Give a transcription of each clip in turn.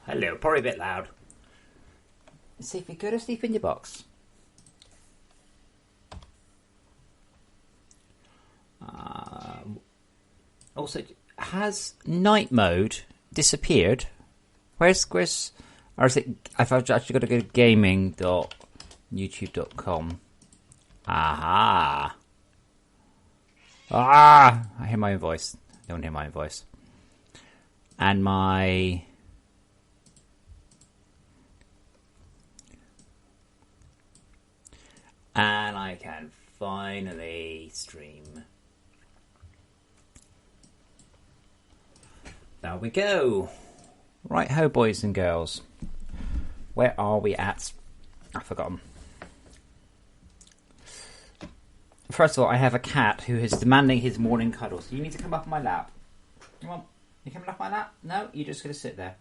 hello. Probably a bit loud. Let's see if you go to sleep in your box. Also, has night mode disappeared? Where's or is it? I've actually got to go to gaming.youtube.com. Aha! I hear my own voice. I don't hear my own voice. And my... And I can finally stream. There we go. Right ho, boys and girls. Where are we at? I've forgotten. First of all, I have a cat who is demanding his morning cuddles. You need to come up on my lap. Come on. You coming up my lap? No? You're just going to sit there.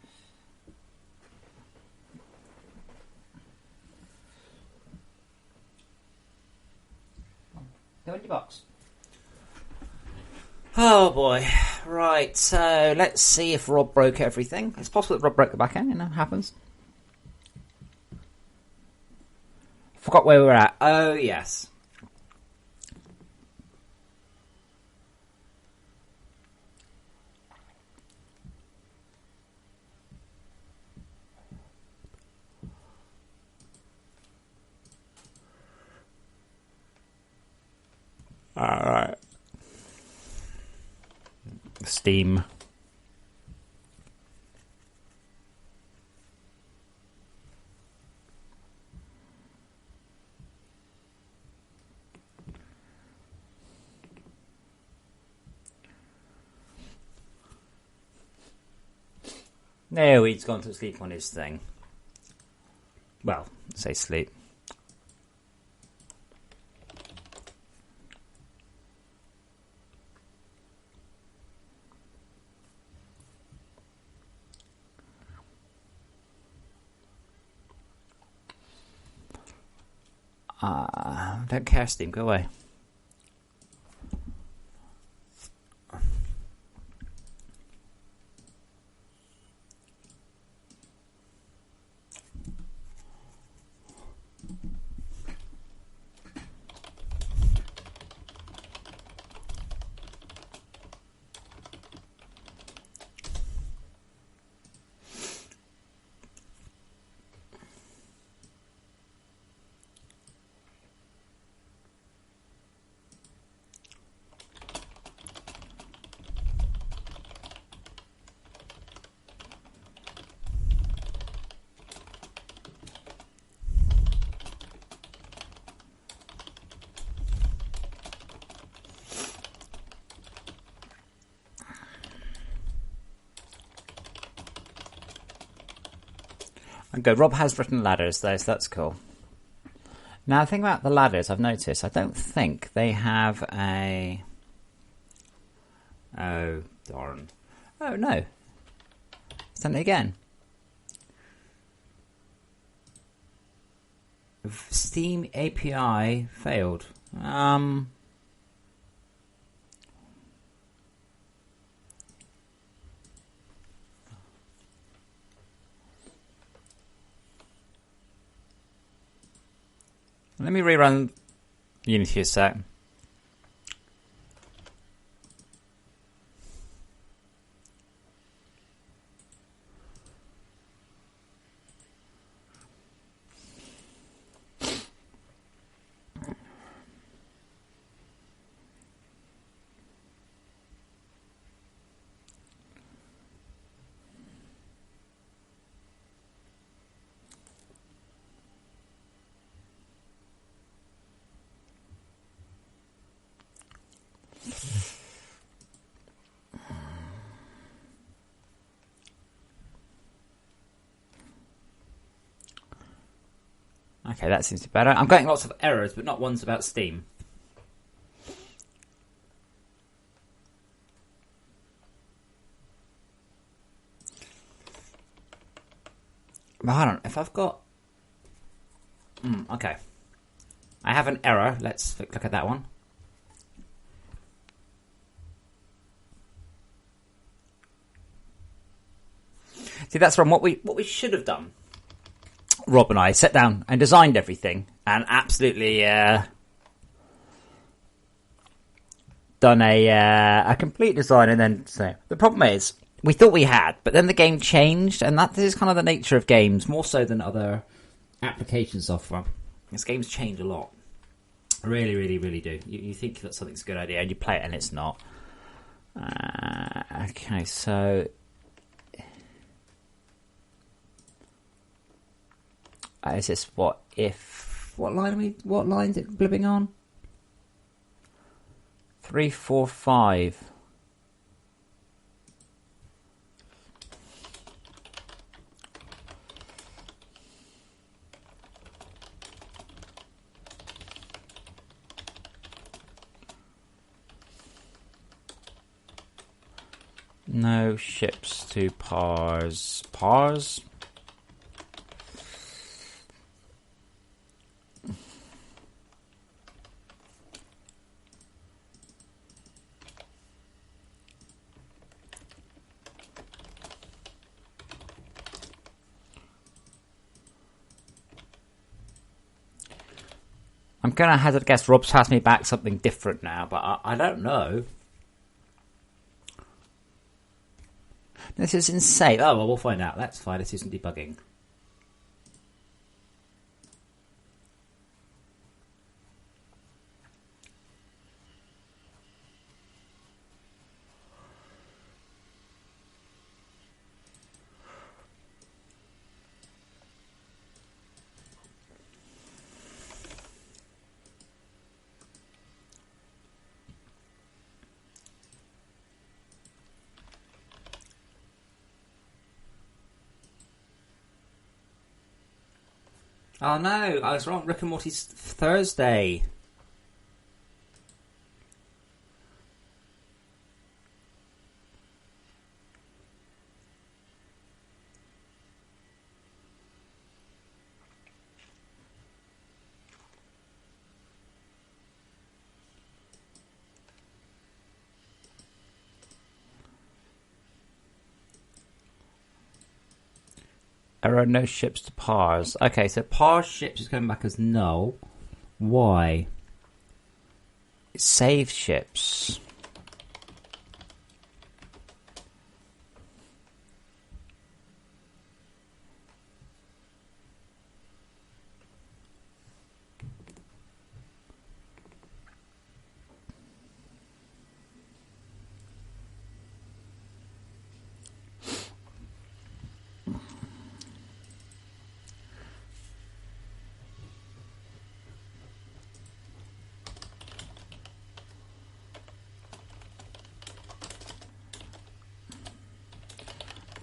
Go in your box. Oh boy. Right, so let's see if Rob broke everything. It's possible that Rob broke the back end, happens. Forgot where we were at. Oh, yes. Alright. Steam. No, he's gone to sleep on his thing. Well, say sleep. Don't care, Steam. Go away. Okay, Rob has written ladders though, so that's cool. Now, the thing about the ladders, I've noticed, I don't think they have a... Oh, darn. Oh, no. It's done it again. Steam API failed. Let me rerun Unity a sec. Okay, that seems to be better. I'm getting lots of errors, but not ones about Steam. But hold on, if I've got... okay. I have an error. Let's look at that one. See, that's wrong. What we should have done, Rob and I, sat down and designed everything and absolutely done a complete design and then say. The problem is, we thought we had, but then the game changed, and that is kind of the nature of games, more so than other application software. This game's changed a lot. Really, really, really do. You think that something's a good idea, and you play it, and it's not. Okay, so is this what line is it blipping on? 3, 4, 5. No ships to Pars. Pars? I'm going to hazard a guess Rob's passed me back something different now, but I don't know. This is insane. Oh, well, we'll find out. That's fine. This isn't debugging. Oh no, I was wrong. Rick and Morty's Thursday. There are no ships to Pars. Okay, so Pars ships is coming back as null. Why? Save ships.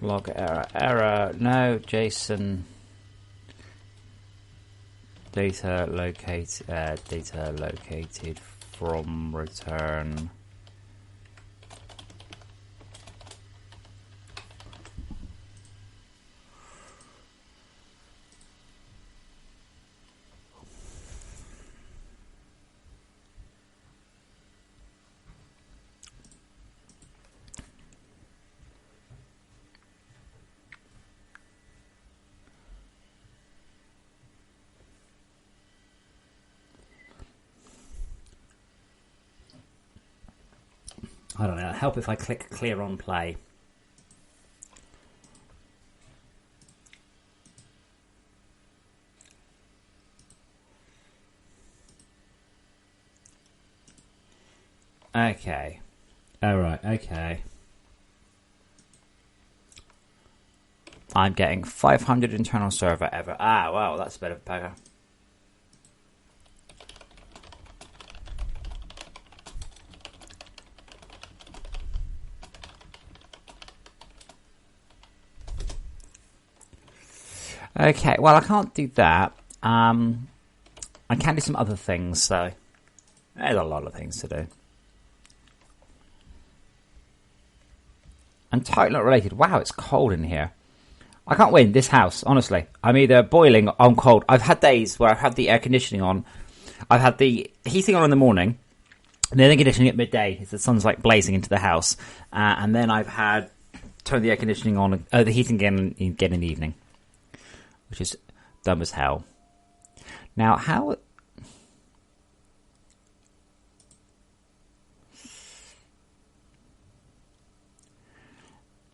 Log error, no, JSON, data located from return. I don't know, help if I click clear on play. Okay. Alright, okay. I'm getting 500 internal server ever. Ah, wow, that's a bit of a bugger. Okay, well, I can't do that. I can do some other things, so there's a lot of things to do. And totally not related. Wow, it's cold in here. I can't win this house, honestly. I'm either boiling or I'm cold. I've had days where I've had the air conditioning on. I've had the heating on in the morning, and then the conditioning at midday as the sun's like blazing into the house. And then I've had turn the air conditioning on, the heating again in the evening, which is dumb as hell. Now, how?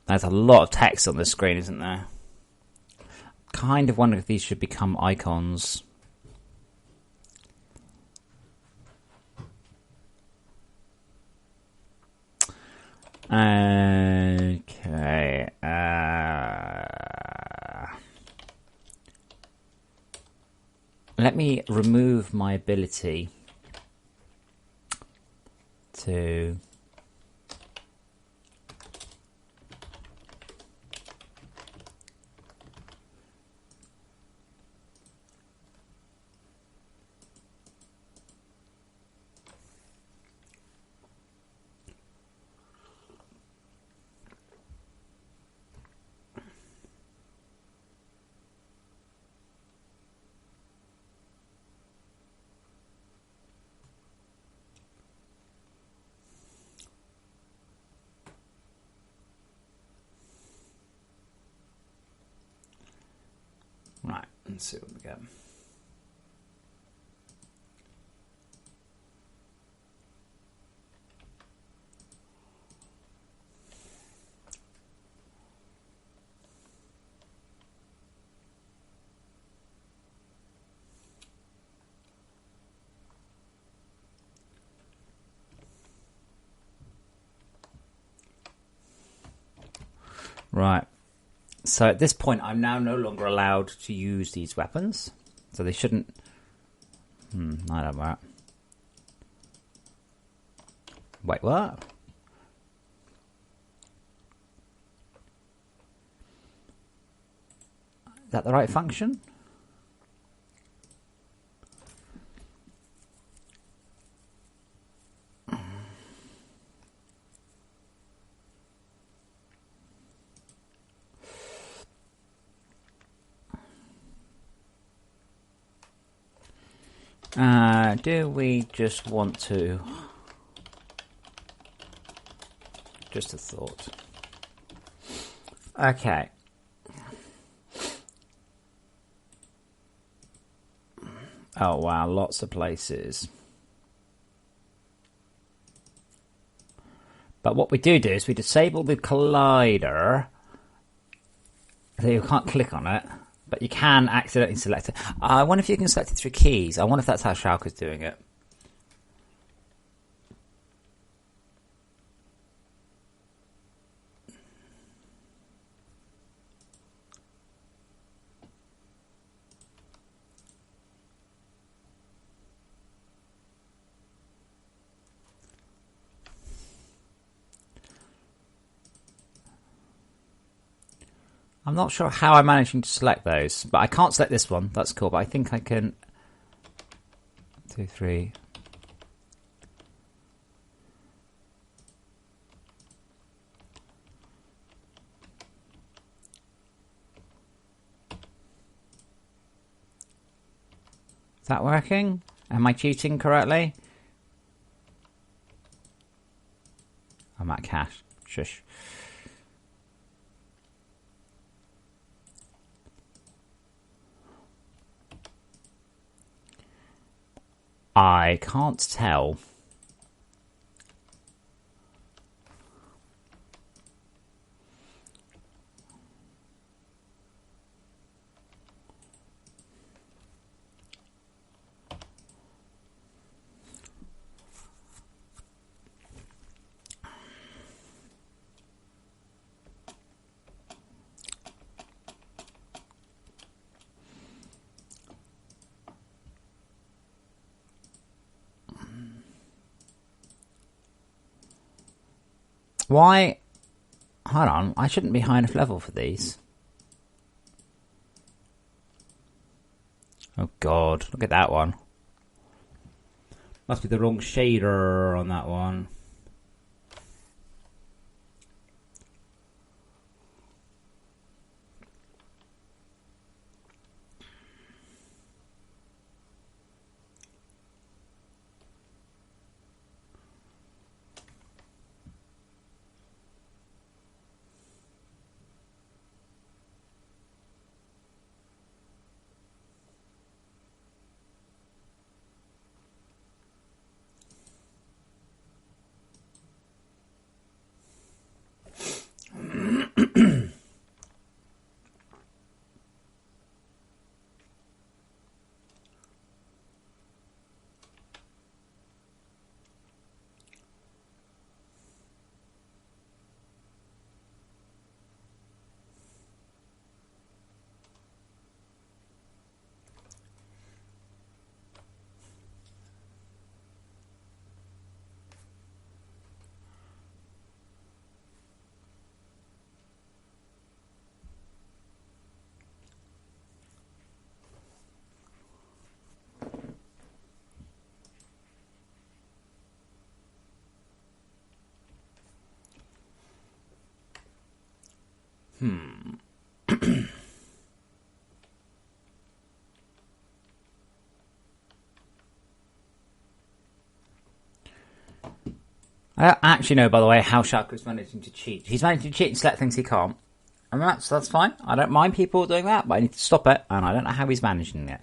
There's a lot of text on the screen, isn't there? Kind of wonder if these should become icons. Okay. Let me remove my ability to... Right, let's see what we get. Right. So at this point, I'm now no longer allowed to use these weapons. So they shouldn't... I don't know. Wait, what? Is that the right function? Do we just want to... Just a thought. Okay. Oh wow, lots of places. But what we do is we disable the collider. So you can't click on it. But you can accidentally select it. I wonder if you can select it through keys. I wonder if that's how Schalke's doing it. I'm not sure how I'm managing to select those, but I can't select this one. That's cool, but I think I can... 2, 3... Is that working? Am I cheating correctly? I'm at cash. Shush. I can't tell. Why? Hold on, I shouldn't be high enough level for these. Oh god, look at that one. Must be the wrong shader on that one. I don't actually know, by the way, how Shark is managing to cheat. He's managing to cheat and select things he can't. And that's fine. I don't mind people doing that, but I need to stop it, and I don't know how he's managing it.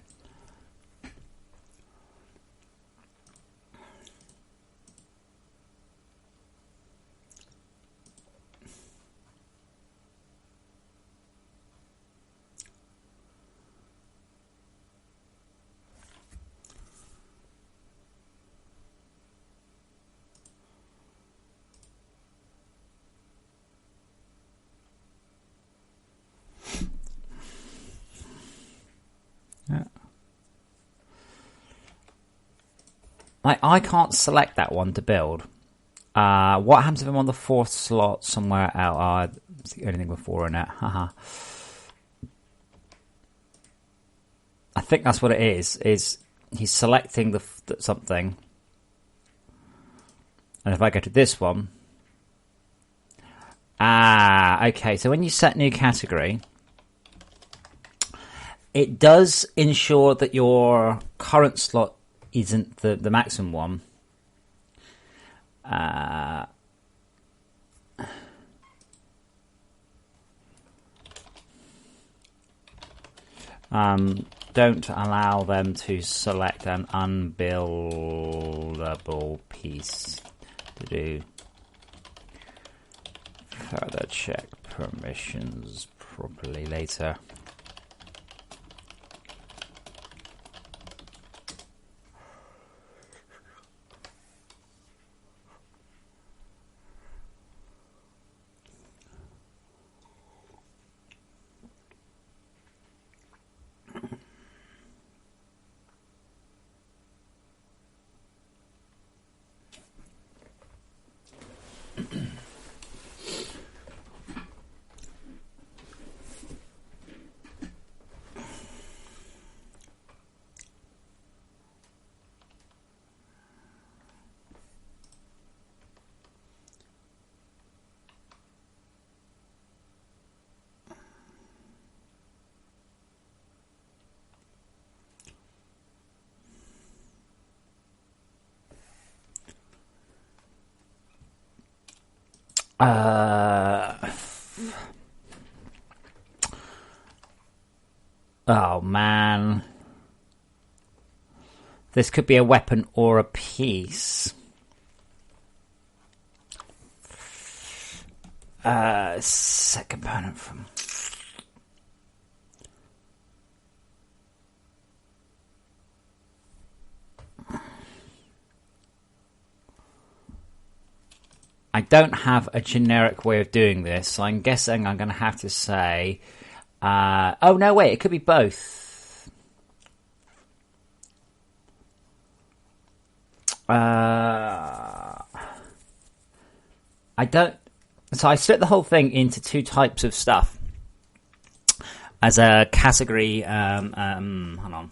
Like, I can't select that one to build. What happens if I'm on the 4th slot somewhere else? It's the only thing with 4 in it. Haha. I think that's what it is he's selecting the something. And if I go to this one... okay. So when you set new category, it does ensure that your current slot isn't the maximum one. Don't allow them to select an unbuildable piece to do. Further check permissions properly later. Oh man, this could be a weapon or a piece. Set component from. I don't have a generic way of doing this, so I'm guessing I'm going to have to say... oh, no, wait, it could be both. I don't... So I split the whole thing into 2 types of stuff. As a category... hold on.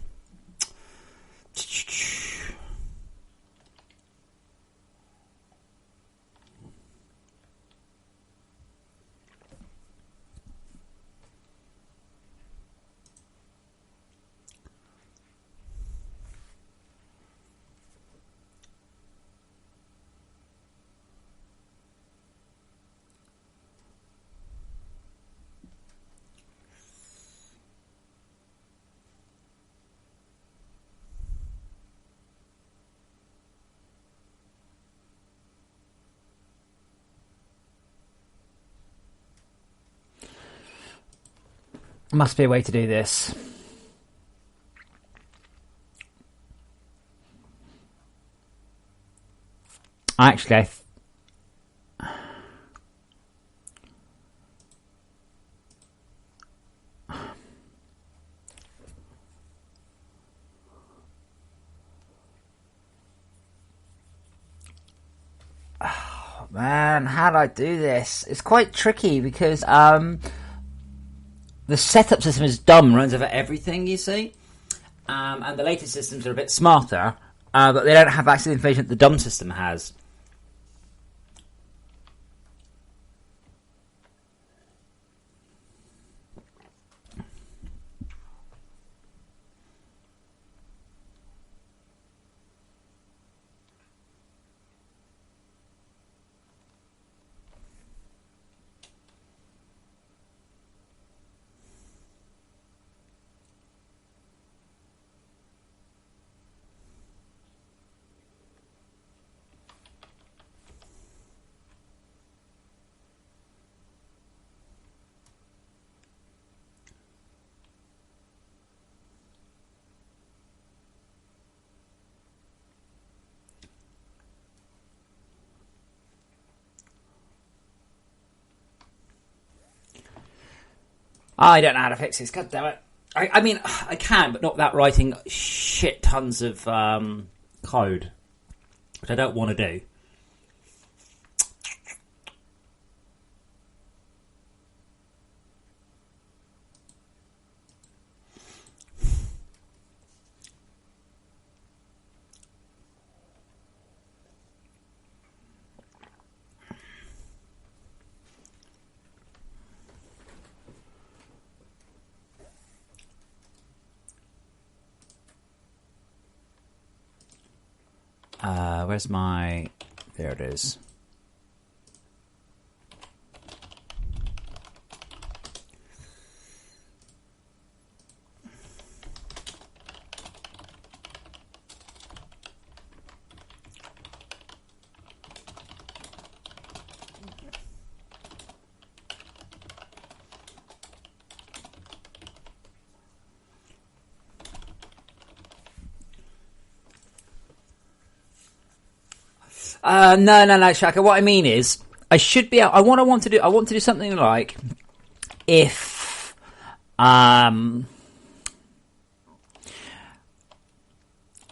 Must be a way to do this. Actually, oh, man, how do I do this? It's quite tricky because the setup system is dumb, runs over everything, you see. And the latest systems are a bit smarter, but they don't have access to the information that the dumb system has. I don't know how to fix this. God damn it! I mean, I can, but not without writing shit tons of code, which I don't want to do. Where's my... There it is. No, Shaka. What I mean is, I should be. I want to do something like if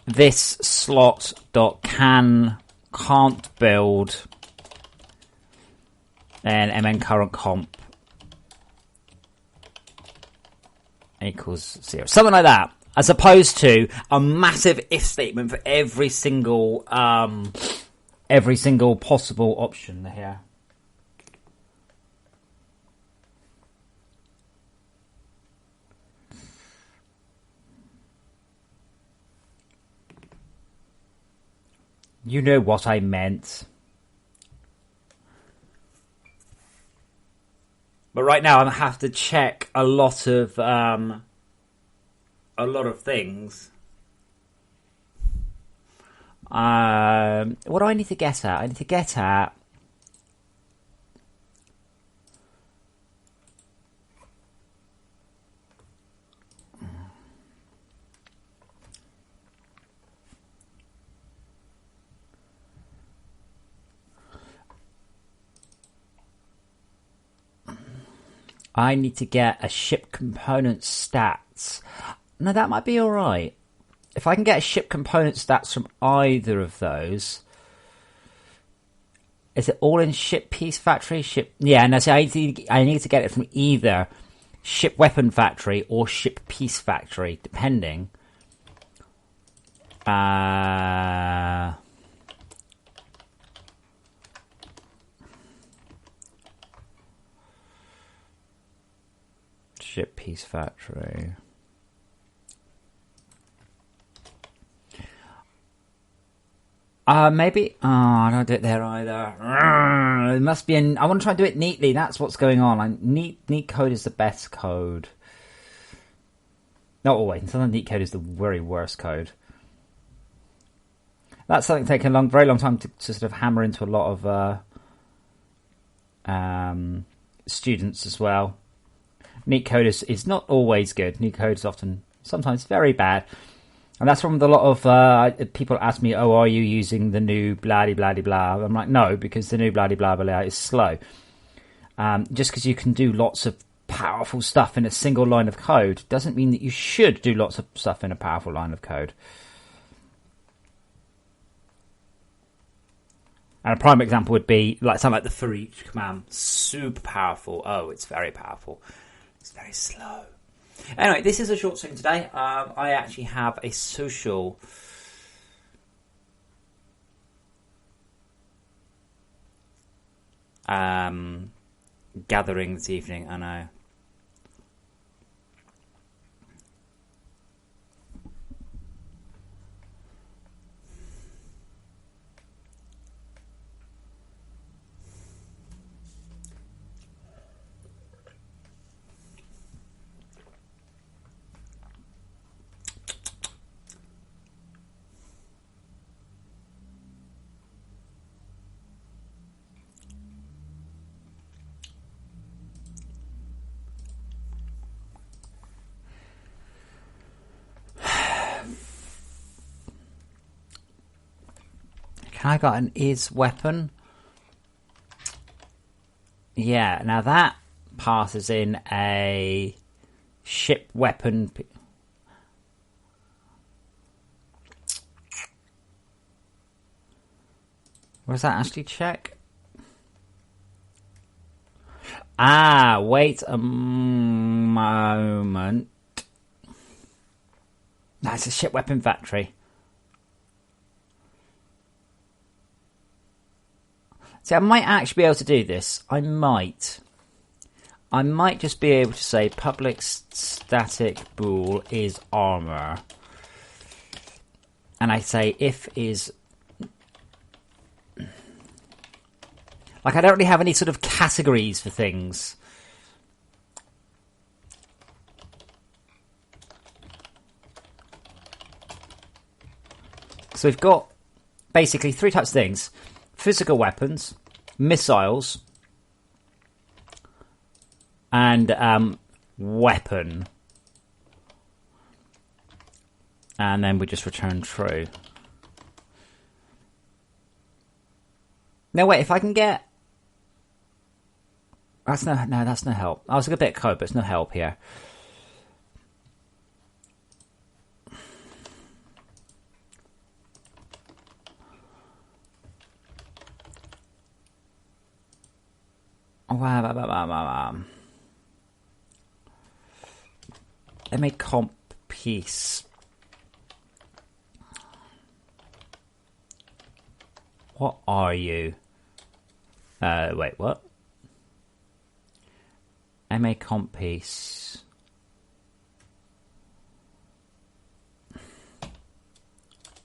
this slot dot can't build an mn current comp equals 0, something like that, as opposed to a massive if statement for every single possible option here. You know what I meant. But right now I have to check a lot of things. What do I need to get at? I need to get at a ship component stats. No, that might be alright. If I can get a ship component stats from either of those, is it all in ship piece factory? Yeah, no. So I need to get it from either ship weapon factory or ship piece factory, depending. Ship piece factory. Maybe. Oh, I don't do it there either. It must be I want to try and do it neatly. That's what's going on. Neat code is the best code. Not always. Sometimes neat code is the very worst code. That's something taken a very long time to sort of hammer into a lot of students as well. Neat code is not always good. Neat code is sometimes very bad. And that's from a lot of people ask me, oh, are you using the new blah-de-blah-de-blah? I'm like, no, because the new blah-de-blah-de-blah is slow. Just because you can do lots of powerful stuff in a single line of code doesn't mean that you should do lots of stuff in a powerful line of code. And a prime example would be like something like the for each command. Super powerful. Oh, it's very powerful. It's very slow. Anyway, this is a short stream today. I actually have a social gathering this evening. I know. I got an is weapon. Yeah, now that passes in a ship weapon. What does that actually check? Wait a moment. That's a ship weapon factory. See, I might actually be able to do this. I might just be able to say public static bool is armor. And I say if is... Like, I don't really have any sort of categories for things. So we've got basically three types of things. Physical weapons, missiles, and weapon. And then we just return true. No, wait, if I can get... That's no help. I was a bit code, but it's no help here. They made comp piece. What are you? Wait, what? MA comp piece.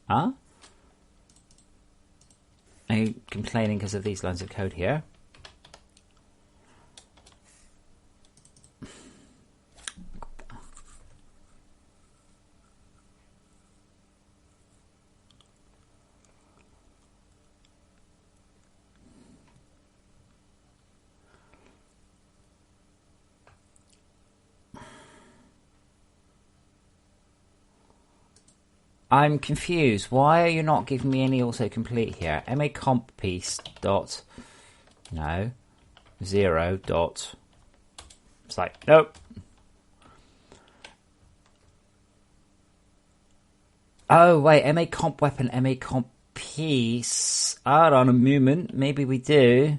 Huh? Are you complaining because of these lines of code here? I'm confused. Why are you not giving me any autocomplete here? MA comp piece dot no 0 dot. It's like nope. Oh wait, MA comp weapon, MA comp piece. Hold on a moment. Maybe we do.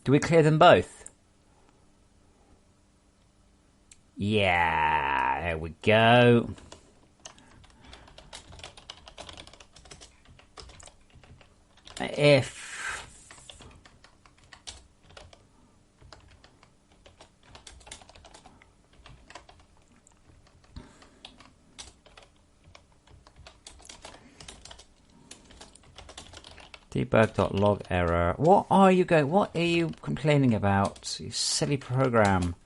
Do we clear them both? Yeah, there we go. If debug.log error. What are you complaining about? You silly program.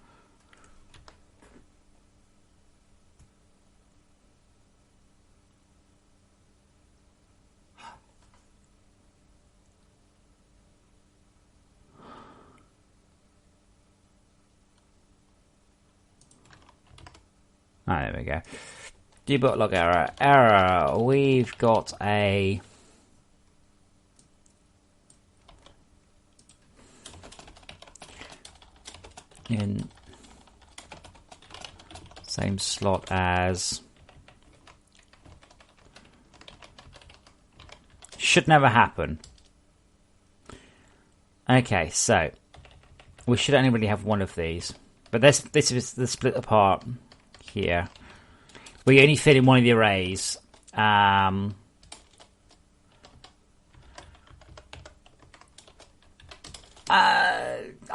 There we go. Debug log error. Error. We've got a... in same slot as... Should never happen. Okay, so... We should only really have one of these. But this is the split apart... here. We only fit in one of the arrays. I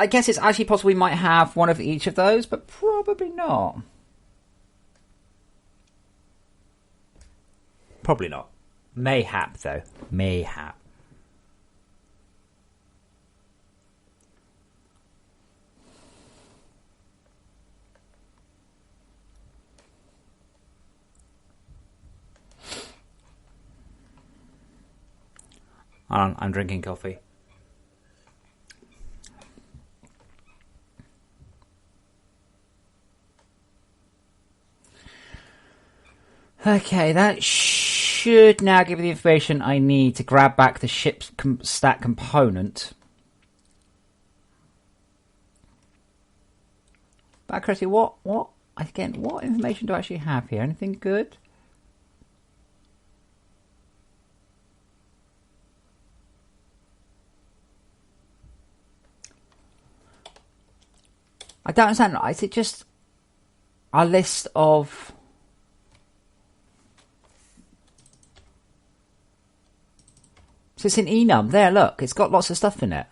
guess it's actually possible we might have one of each of those, but probably not. Probably not. Mayhap, though. Mayhap. I'm drinking coffee. Okay, that should now give me the information I need to grab back the ship's stack component. But Chrissy, what information do I actually have here? Anything good? I don't understand. Is it just a list of... So it's in enum. There, look. It's got lots of stuff in it.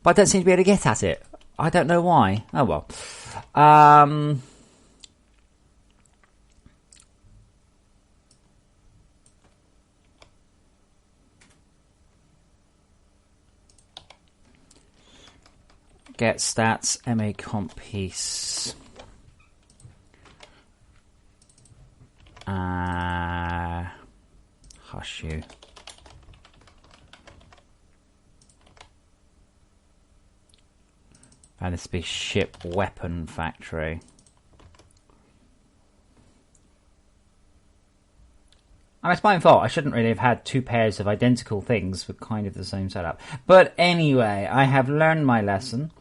But I don't seem to be able to get at it. I don't know why. Oh, well. Get stats, MA comp piece. Hush you. And this be ship weapon factory. I mean, it's my fault. I shouldn't really have had two pairs of identical things with kind of the same setup. But anyway, I have learned my lesson.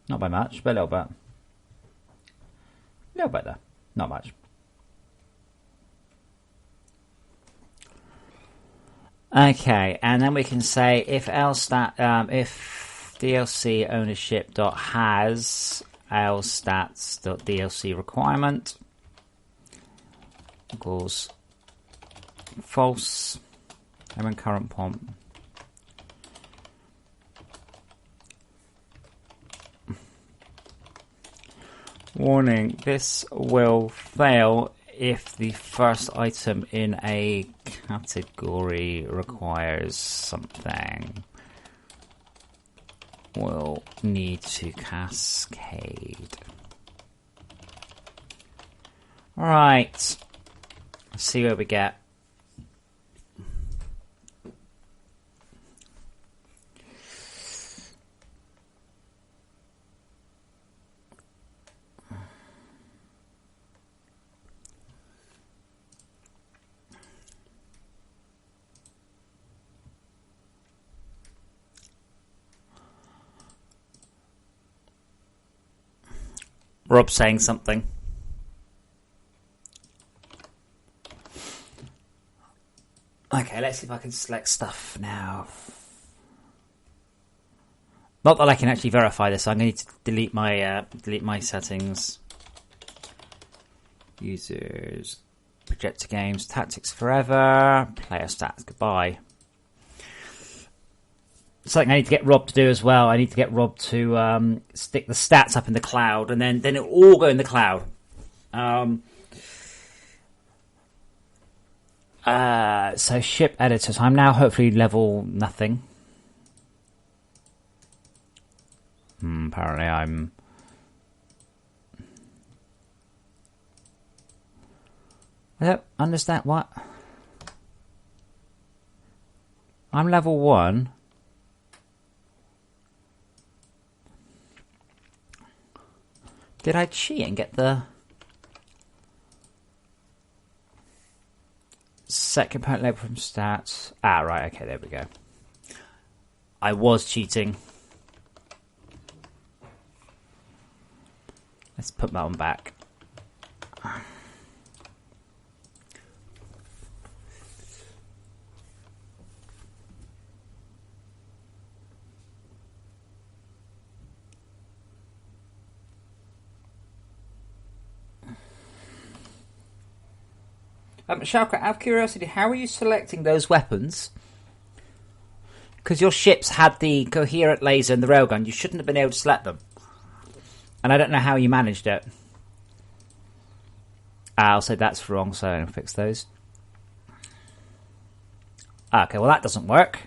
Not by much, but a little bit. A little bit though. Not much. Okay, and then we can say if if DLC ownership.has lstats.dlc requirement equals false. I'm in current pomp. Warning, this will fail if the first item in a category requires something. We'll need to cascade. Right. Let's see what we get. Rob's saying something. Okay, let's see if I can select stuff now. Not that I can actually verify this. I'm going to need to delete my settings. Users, projector games, tactics forever, player stats. Goodbye. Something I need to get Rob to do as well. I need to get Rob to stick the stats up in the cloud, and then it'll all go in the cloud. So ship editors. I'm now hopefully level nothing. Apparently I'm... I don't understand what... I'm level 1. Did I cheat and get the... Set component label from stats? Ah, right, okay, there we go. I was cheating. Let's put that one back. Shalka, out of curiosity, how are you selecting those weapons? Because your ships had the coherent laser and the railgun. You shouldn't have been able to select them. And I don't know how you managed it. I'll say that's wrong, so I'll fix those. Okay, well that doesn't work.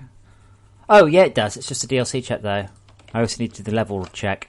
Oh, yeah, it does. It's just a DLC check, though. I also need to do the level check.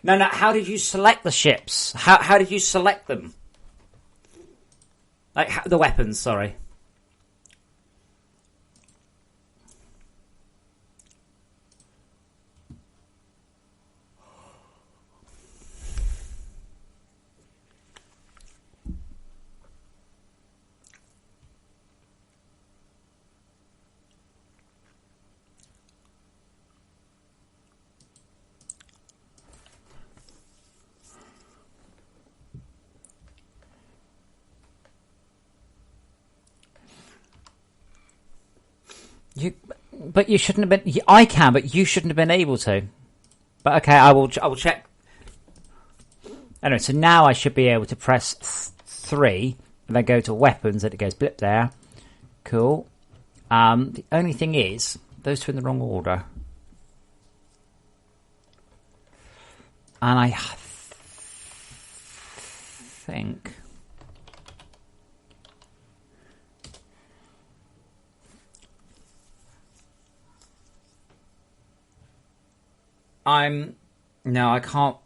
No, how did you select the ships? How did you select them? Like, the weapons, sorry. But you shouldn't have been. I can, but you shouldn't have been able to. But okay, I will check. Anyway, so now I should be able to press 3 and then go to weapons, and it goes blip there. Cool. The only thing is, those two in the wrong order. And I think... No, I can't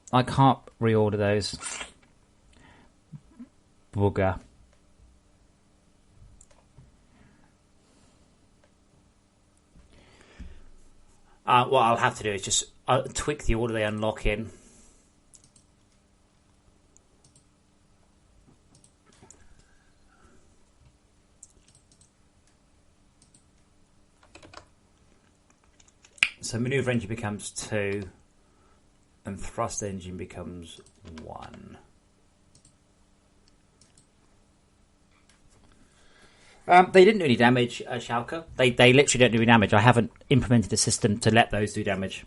reorder those. Bugger. What I'll have to do is just tweak the order they unlock in. So maneuver engine becomes 2 and thrust engine becomes 1. They didn't do any damage, Schalke. They literally don't do any damage. I haven't implemented a system to let those do damage.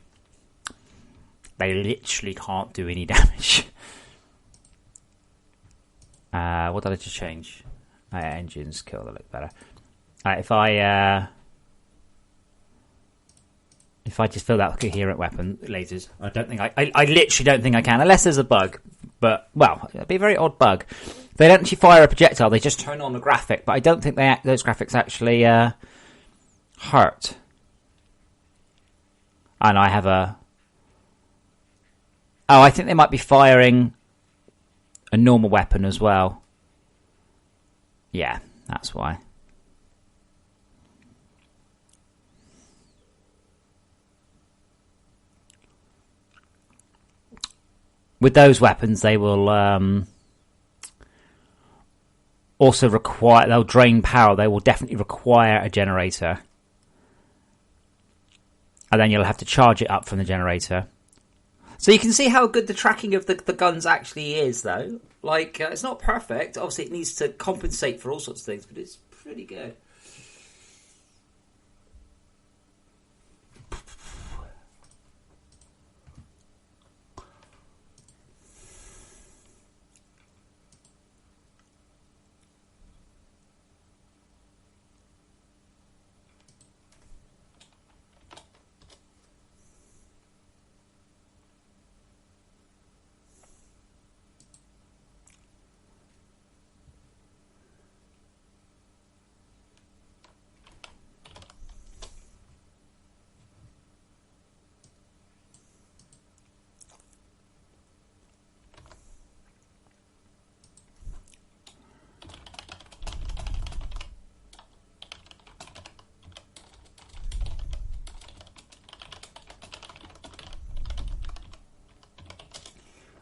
They literally can't do any damage. What did I just change? Engines kill, they look better. If I just fill out coherent weapon lasers, I don't think I literally don't think I can, unless there's a bug. But, well, it'd be a very odd bug. They don't actually fire a projectile, they just turn on a graphic, but I don't think those graphics actually hurt. And I have a... Oh, I think they might be firing a normal weapon as well. Yeah, that's why. With those weapons, they will also require... They'll drain power. They will definitely require a generator. And then you'll have to charge it up from the generator. So you can see how good the tracking of the guns actually is, though. Like, it's not perfect. Obviously, it needs to compensate for all sorts of things, but it's pretty good.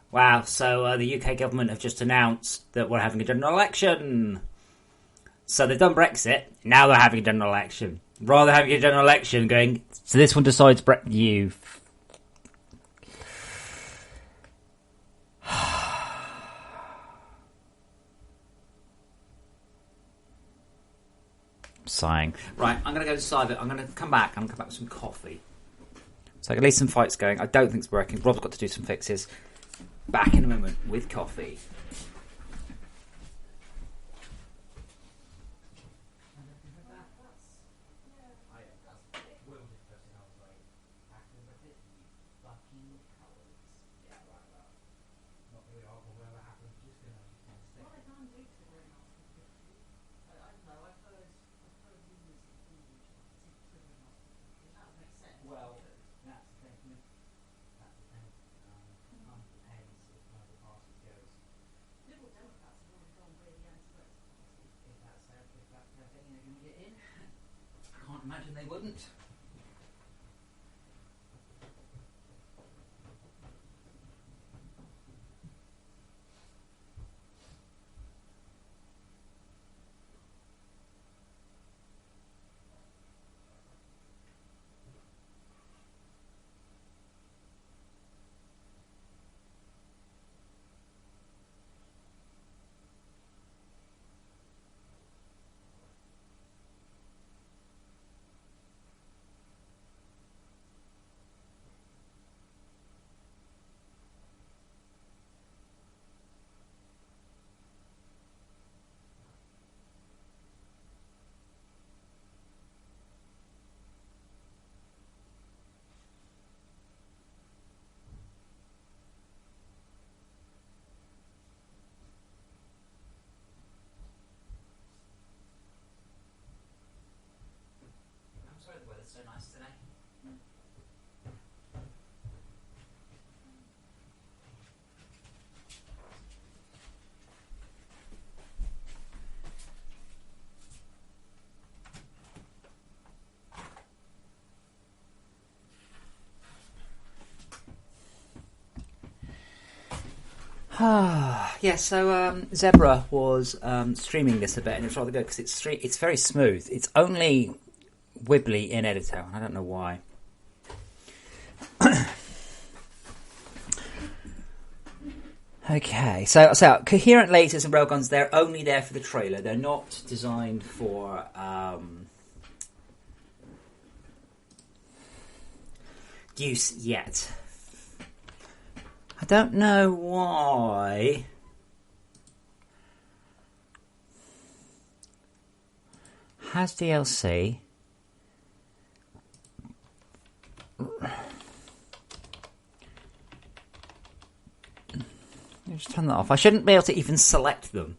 Wow, so the UK government have just announced that we're having a general election. So they've done Brexit, now they're having a general election. Rather than having a general election going, so this one decides you. Sighing. Right, I'm going to go inside it. I'm going to come back. I'm going to come back with some coffee. So I can leave some fights going. I don't think it's working. Rob's got to do some fixes. Back in a moment with coffee. Yeah, so Zebra was streaming this a bit, and it's rather good because it's very smooth. It's only wibbly in editor. I don't know why. Okay, so coherent lasers and railguns, they're only there for the trailer. They're not designed for use yet. I don't know why. Has DLC. Just turn that off. I shouldn't be able to even select them.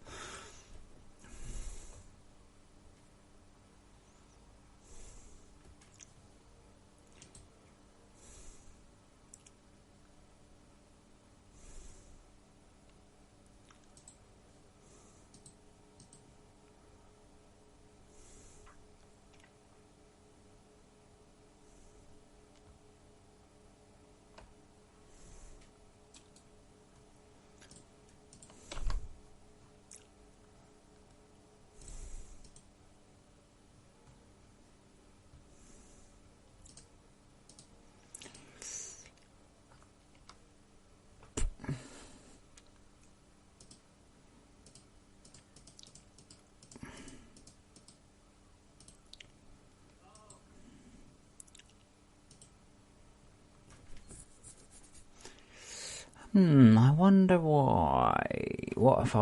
I wonder why. What have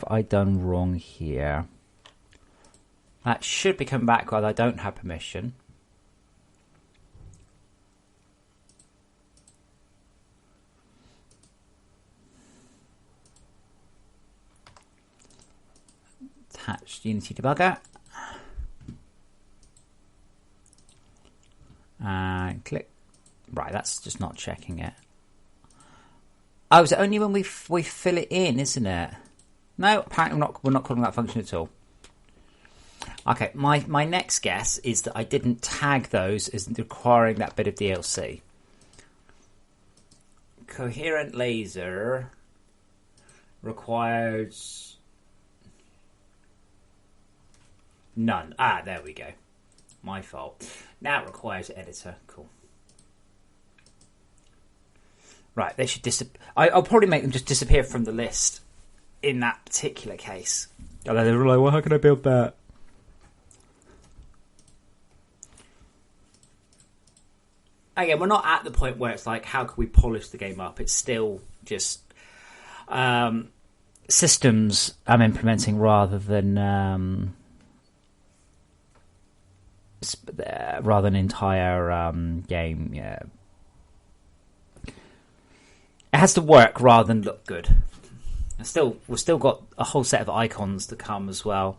I done wrong here? That should be coming back while I don't have permission. Attached Unity debugger. And click. Right, that's just not checking it. Oh, is it only when we fill it in, isn't it? No, apparently we're not calling that function at all. Okay, my next guess is that I didn't tag those as requiring that bit of DLC. Coherent laser requires none. Ah, there we go. My fault. Now it requires editor. Cool. Right, they should disappear. I'll probably make them just disappear from the list in that particular case. Although they're like, well, how can I build that? Again, we're not at the point where it's like, how can we polish the game up? It's still just systems I'm implementing rather than entire game. Yeah. It has to work rather than look good. We've still got a whole set of icons to come as well.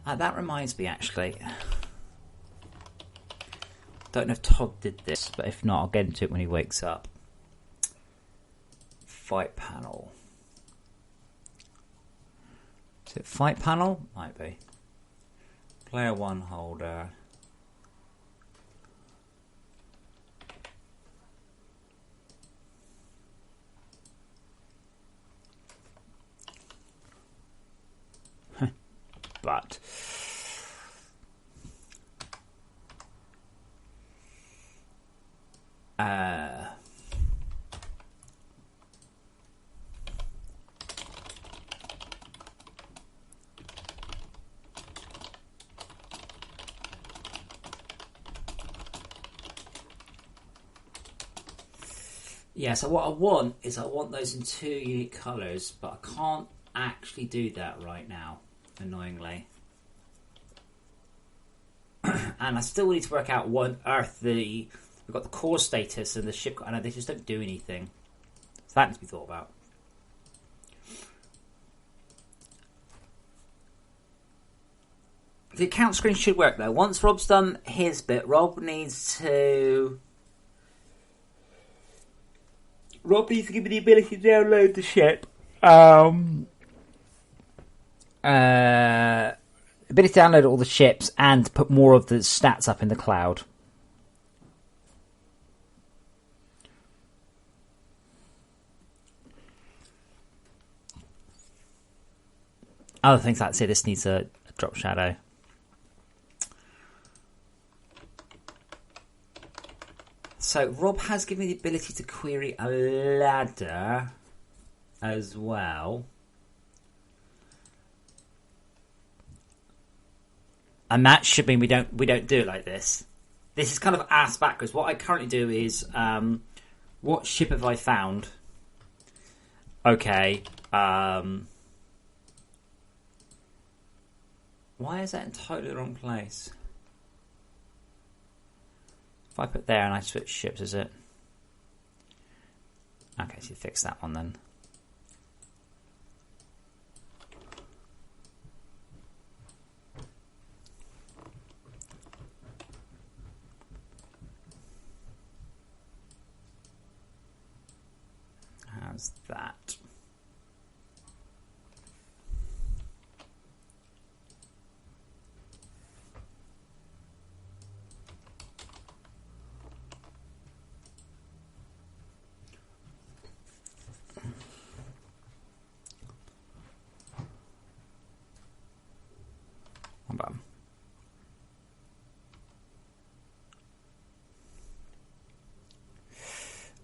That reminds me, actually. Don't know if Todd did this, but if not, I'll get into it when he wakes up. Fight panel. Is it fight panel? Might be. Player 1 holder. But yeah, so what I want is those in 2 unique colours, but I can't actually do that right now, annoyingly. And I still need to work out what on earth we've got the core status and the ship, and they just don't do anything. So that needs to be thought about. The account screen should work though. Once Rob's done his bit, Rob needs to give me the ability to download the ship. Ability to download all the ships and put more of the stats up in the cloud. Other things like, say, this needs a drop shadow. So Rob has given me the ability to query a ladder as well. And that should mean we don't do it like this. This is kind of ass backwards. What I currently do is, what ship have I found? Okay. Why is that in totally the wrong place? If I put there and I switch ships, is it? Okay, so you fix that one then. How's that?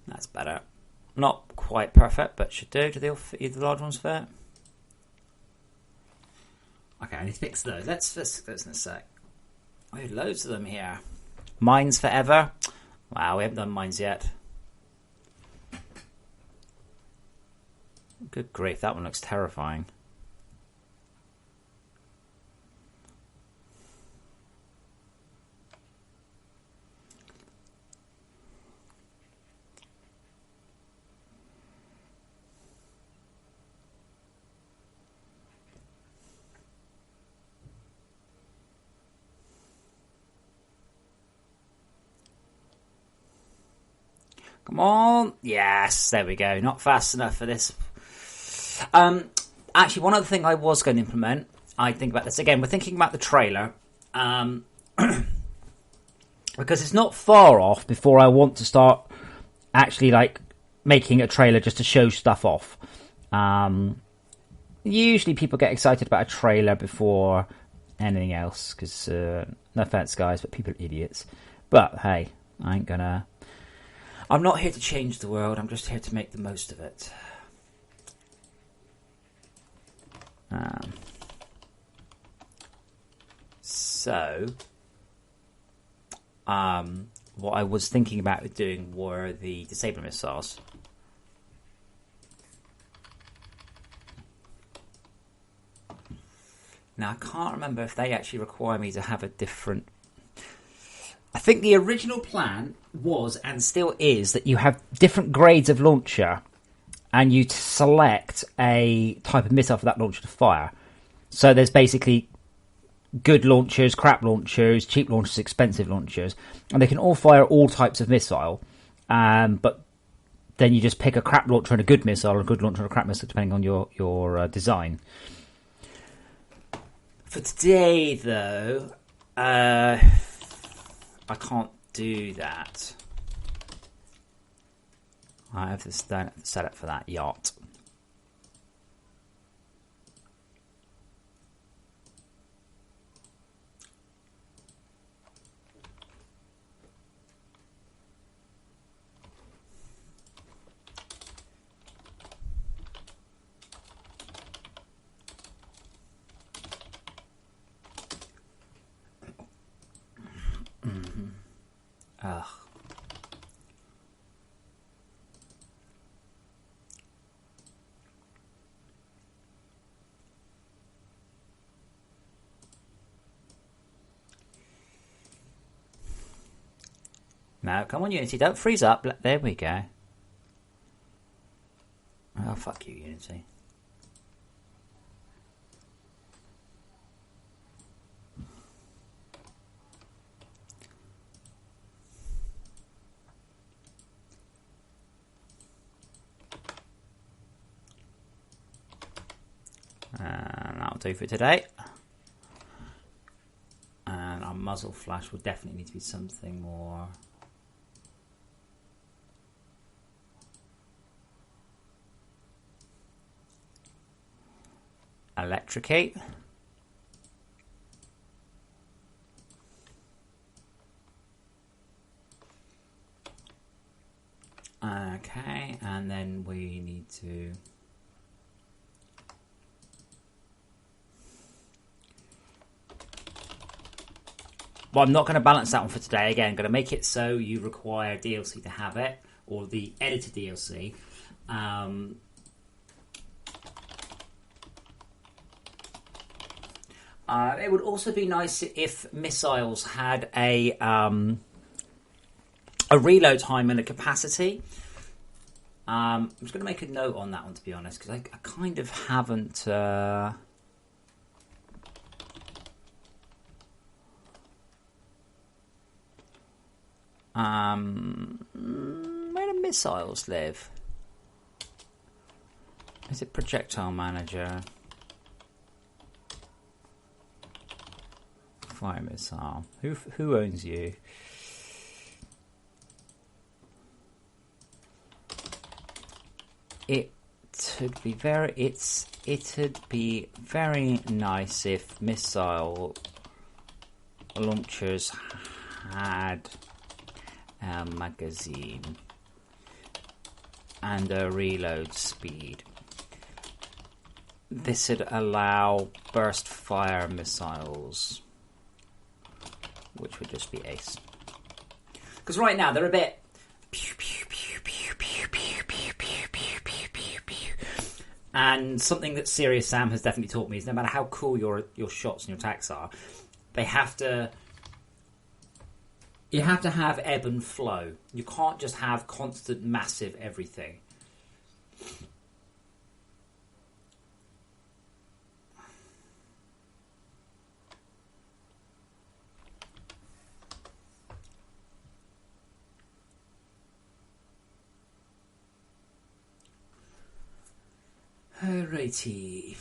That's better. Not quite perfect, but should do. Do the large ones fit? Okay, I need to fix those. Let's fix those in a sec. Oh, loads of them here. Mines forever. Wow, we haven't done mines yet. Good grief, that one looks terrifying. Come on. Yes, there we go. Not fast enough for this. Actually, one other thing I was going to implement, I think about this again, we're thinking about the trailer. Because it's not far off before I want to start actually like making a trailer just to show stuff off. Usually people get excited about a trailer before anything else because, no offense guys, but people are idiots. But hey, I'm not here to change the world, I'm just here to make the most of it. What I was thinking about doing were the disable missiles. Now, I can't remember if they actually require me to have a different... I think the original plan was, and still is, that you have different grades of launcher, and you select a type of missile for that launcher to fire. So there's basically good launchers, crap launchers, cheap launchers, expensive launchers, and they can all fire all types of missile, but then you just pick a crap launcher and a good missile, a good launcher and a crap missile, depending on your design. For today, though, I can't do that. I have to set up for that yacht. Ugh. Now, come on, Unity, don't freeze up. There we go. Oh, fuck you, Unity. And that'll do for today. And our muzzle flash will definitely need to be something more... electrocute. Okay, and then we need to... Well, I'm not going to balance that one for today. Again, I'm going to make it so you require DLC to have it, or the editor DLC. It would also be nice if missiles had a reload time and a capacity. I'm just going to make a note on that one, to be honest, because I kind of haven't... where do missiles live? Is it projectile manager? Fire missile. Who owns you? It'd be very nice if missile launchers had a magazine and a reload speed. This would allow burst fire missiles, which would just be ace. Because right now they're a bit pew, pew, pew, pew, pew, pew, pew, pew, pew, pew, pew, pew. And something that Serious Sam has definitely taught me is no matter how cool your shots and your attacks are, you have to have ebb and flow. You can't just have constant, massive everything. Alrighty.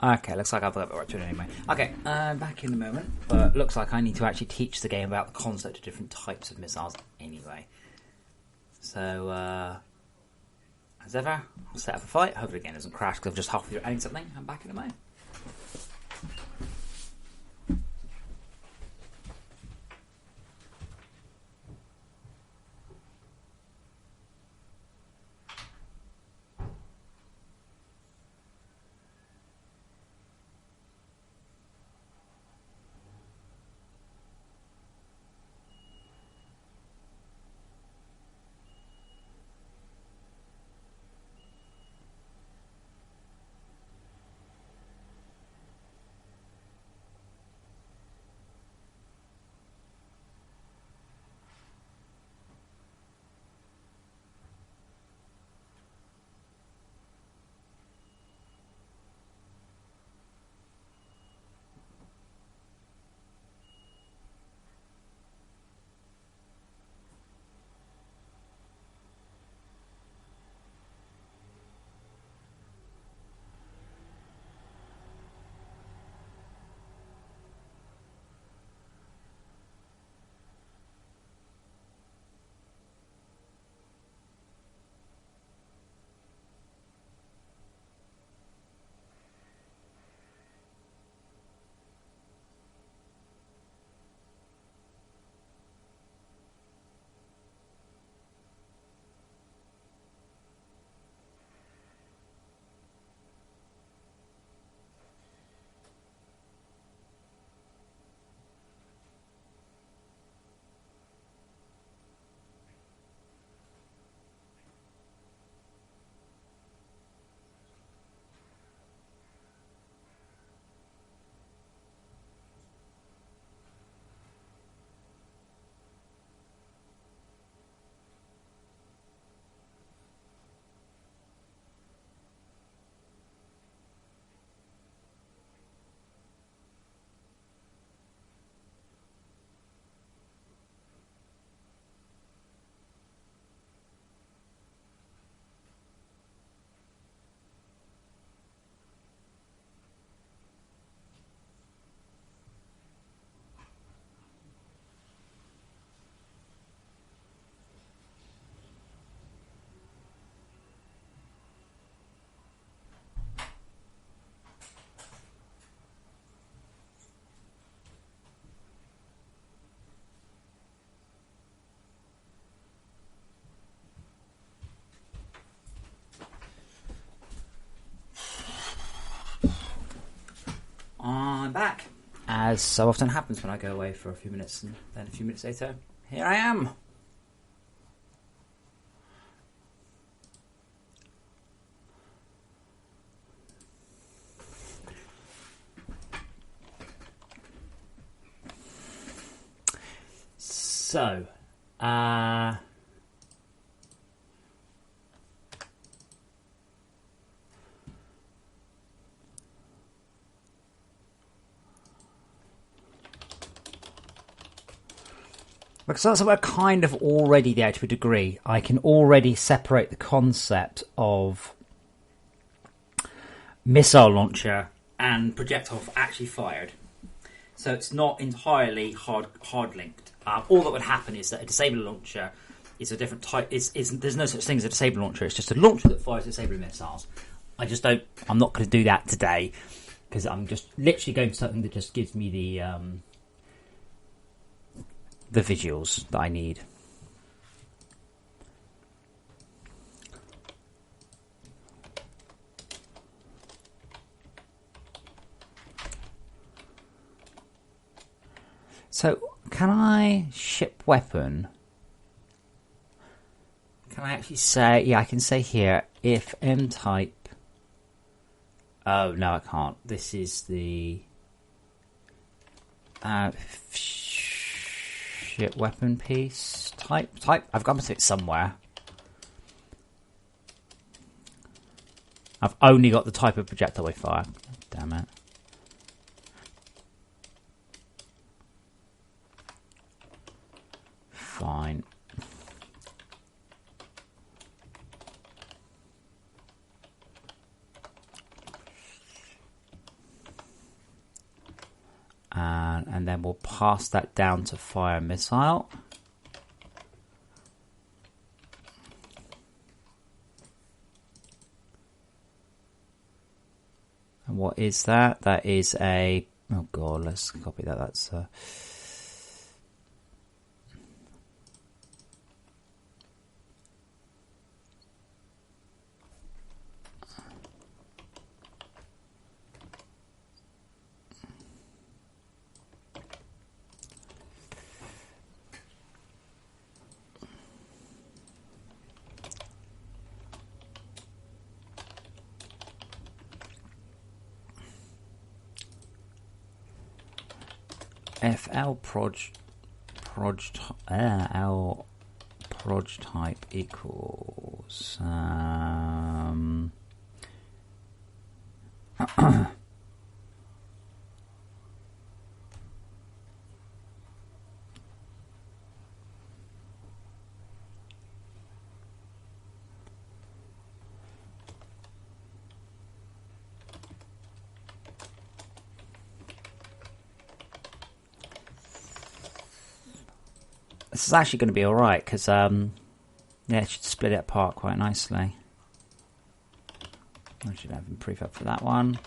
Okay, looks like I've got the right to it anyway. Okay, back in a moment. But looks like I need to actually teach the game about the concept of different types of missiles anyway. So, as ever, I'll set up a fight. Hopefully again it doesn't crash because I've just halfway through adding something. I'm back in a moment. I'm back, as so often happens when I go away for a few minutes, and then a few minutes later, here I am. So, because that's what we're kind of already there to a degree. I can already separate the concept of missile launcher and projectile actually fired. So it's not entirely hard linked. All that would happen is that a disabler launcher is a different type. There's no such thing as a disabler launcher. It's just a launcher that fires disabler missiles. I'm not going to do that today because I'm just literally going to something that just gives me the visuals that I need. So, can I ship weapon? Can I actually say... Yeah, I can say here, if M-type... Oh, no, I can't. This is the... ship weapon piece type. I've got it somewhere. I've only got the type of projectile we fire. Damn it. Fine. And then we'll pass that down to fire missile. And what is that? That is a... Oh god, let's copy that. That's... FL proj L proj type equals This is actually going to be alright, because, yeah, it should split it apart quite nicely. I should have a prefab for that one.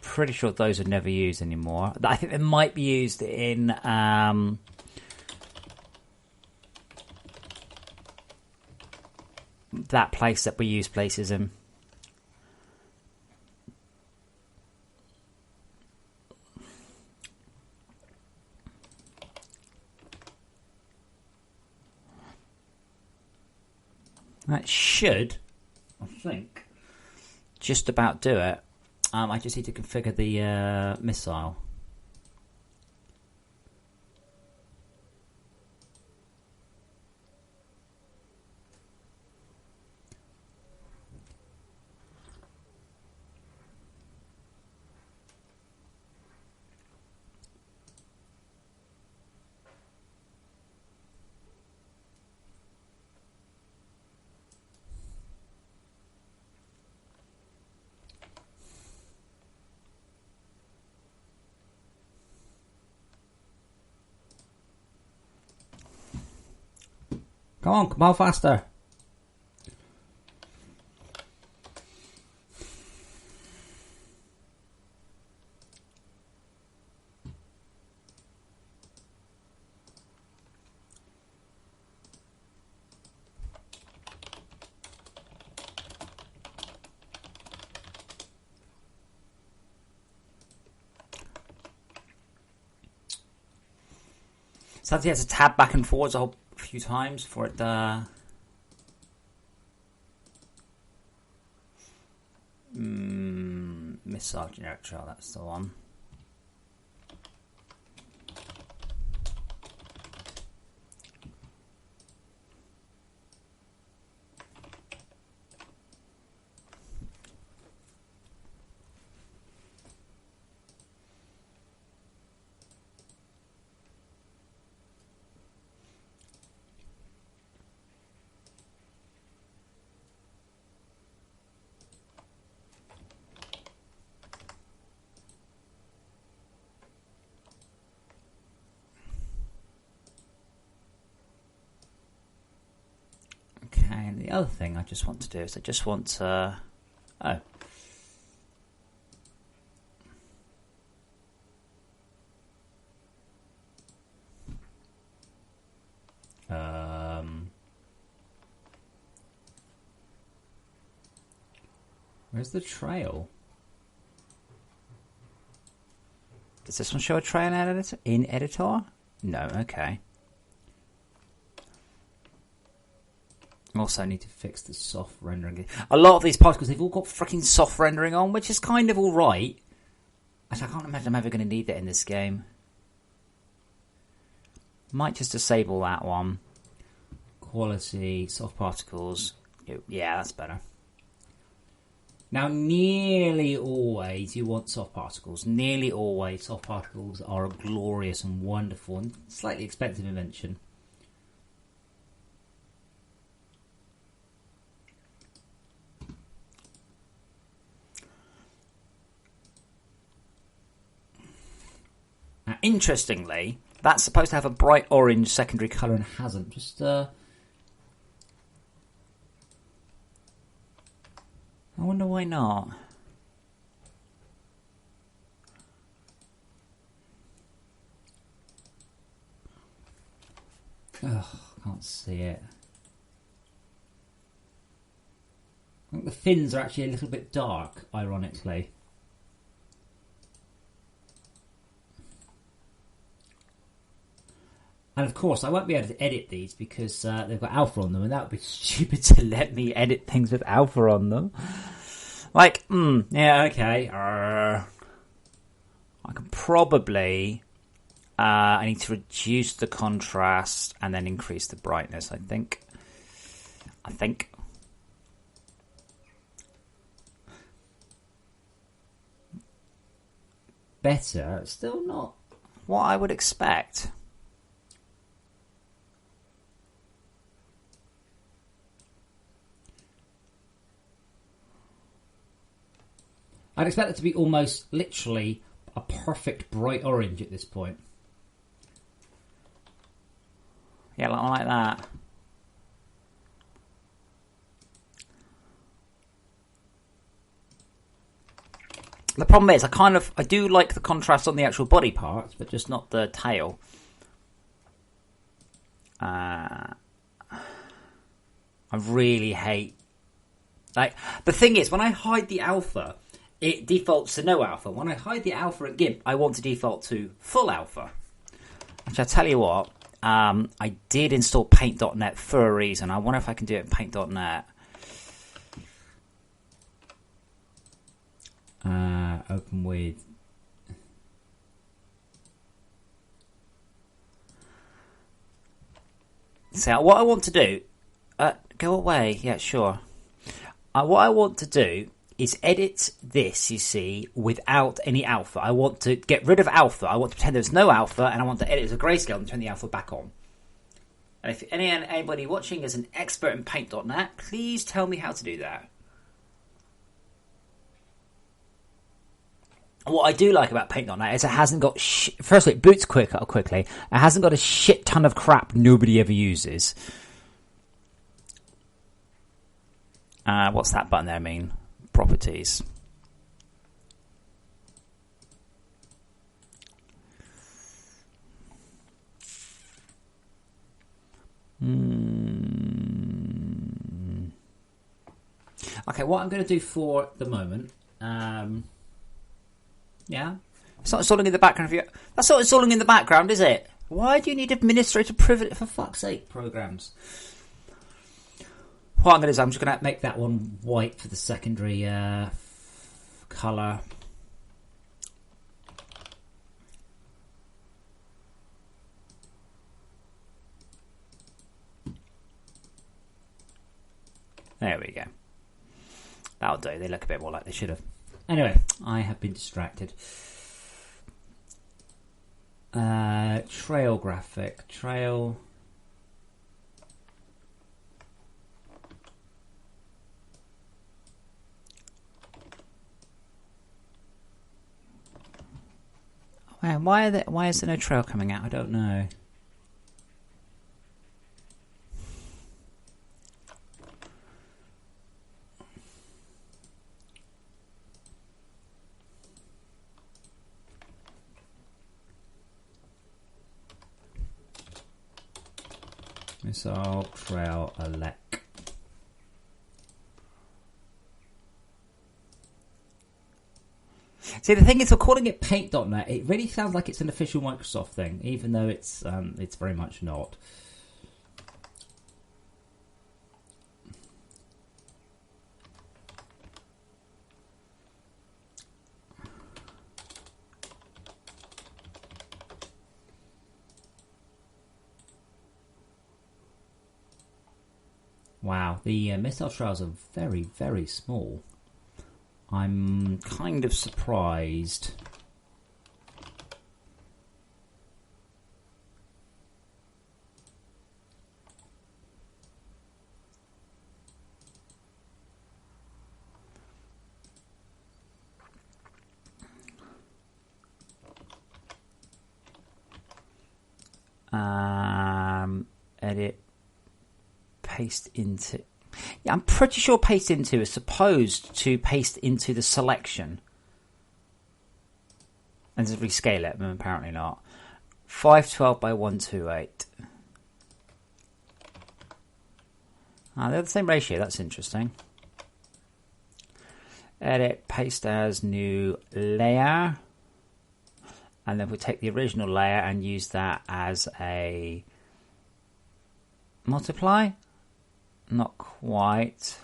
Pretty sure those are never used anymore. I think they might be used in, that place that we use places in. That should, I think, just about do it. I just need to configure the missile. Come on, compile faster. So you have to tab back and forwards a few times for it. Missile generic trail, that's the one. Okay, and the other thing I just want to do is I just want to... Where's the trail? Does this one show a trail in editor? No, okay. Also, I need to fix the soft rendering. A lot of these particles, they've all got freaking soft rendering on, which is kind of alright. Actually, I can't imagine I'm ever going to need that in this game. Might just disable that one. Quality, soft particles. Yeah, that's better. Now, nearly always you want soft particles. Nearly always soft particles are a glorious and wonderful and slightly expensive invention. Now, interestingly, that's supposed to have a bright orange secondary colour and hasn't. Just, I wonder why not. Ugh, can't see it. I think the fins are actually a little bit dark, ironically. And of course, I won't be able to edit these because they've got alpha on them, and that would be stupid to let me edit things with alpha on them. Like, yeah, okay. I can probably... I need to reduce the contrast and then increase the brightness, I think. Better. Still not what I would expect. I'd expect it to be almost literally a perfect bright orange at this point. Yeah, like that. The problem is, I do like the contrast on the actual body parts, but just not the tail. I really hate... Like, the thing is, when I hide the alpha, it defaults to no alpha. When I hide the alpha at GIMP, I want to default to full alpha. Which I tell you what, I did install Paint.net for a reason. I wonder if I can do it in Paint.net. Open with... So what I want to do... go away. Yeah, sure. What I want to do is edit this, you see, without any alpha. I want to get rid of alpha. I want to pretend there's no alpha, and I want to edit as a grayscale and turn the alpha back on. And if anybody watching is an expert in Paint.net, please tell me how to do that. What I do like about Paint.net is it hasn't got... Firstly, it boots quickly. It hasn't got a shit ton of crap nobody ever uses. What's that button there mean? Properties. Okay, what I'm going to do for the moment... yeah. It's not installing in the background. That's not installing in the background, is it? Why do you need administrator privilege, for fuck's sake, programs? What I'm going to do is I'm just going to make that one white for the secondary colour. There we go. That'll do. They look a bit more like they should have. Anyway, I have been distracted. Trail graphic. Trail. Why is there no trail coming out? I don't know. Missile trail elect. See, the thing is, we're calling it Paint.net. It really sounds like it's an official Microsoft thing, even though it's very much not. Wow, the missile trails are very, very small. I'm kind of surprised. Edit. Paste into. Yeah, I'm pretty sure paste into is supposed to paste into the selection. And to rescale it, but apparently not. 512 by 128. They're the same ratio, that's interesting. Edit, paste as new layer. And then we'll take the original layer and use that as a multiply. Not quite.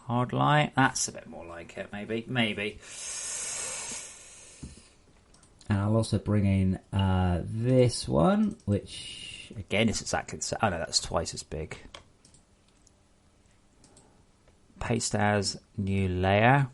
Hard light. That's a bit more like it, maybe. And I'll also bring in this one, which again is exactly the same. Oh no, that's twice as big. Paste as new layer.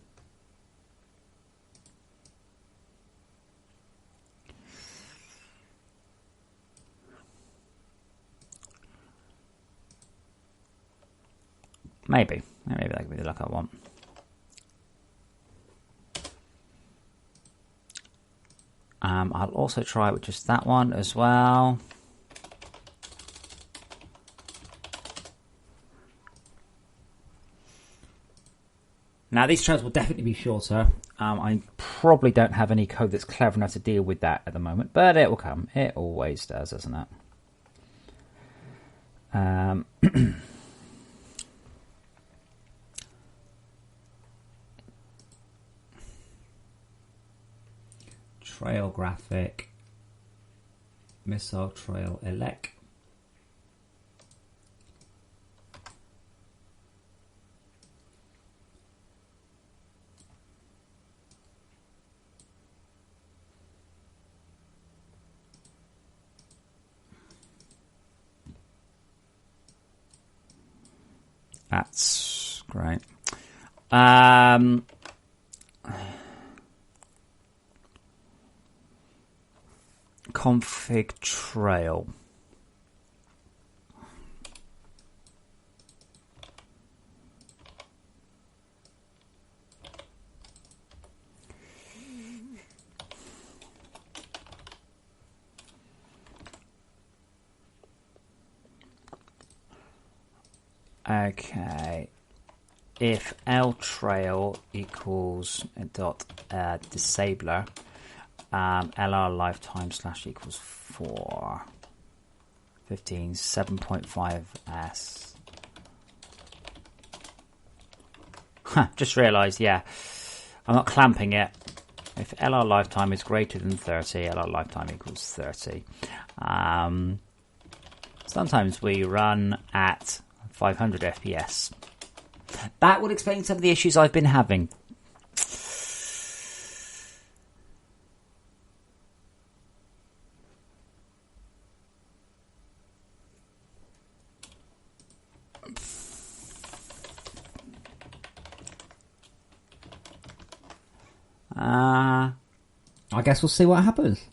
Maybe that could be the look I want. I'll also try with just that one as well. Now these trails will definitely be shorter. I probably don't have any code that's clever enough to deal with that at the moment, but it will come. It always does, doesn't it? Trail graphic, missile trail elect. That's great. Config trail. Okay. If L trail equals dot disabler, LR lifetime / equals 4 15 7.5 s. Just realised, yeah, I'm not clamping it. If LR lifetime is greater than 30, LR lifetime equals 30. Sometimes we run at 500 FPS. That would explain some of the issues I've been having. I guess we'll see what happens.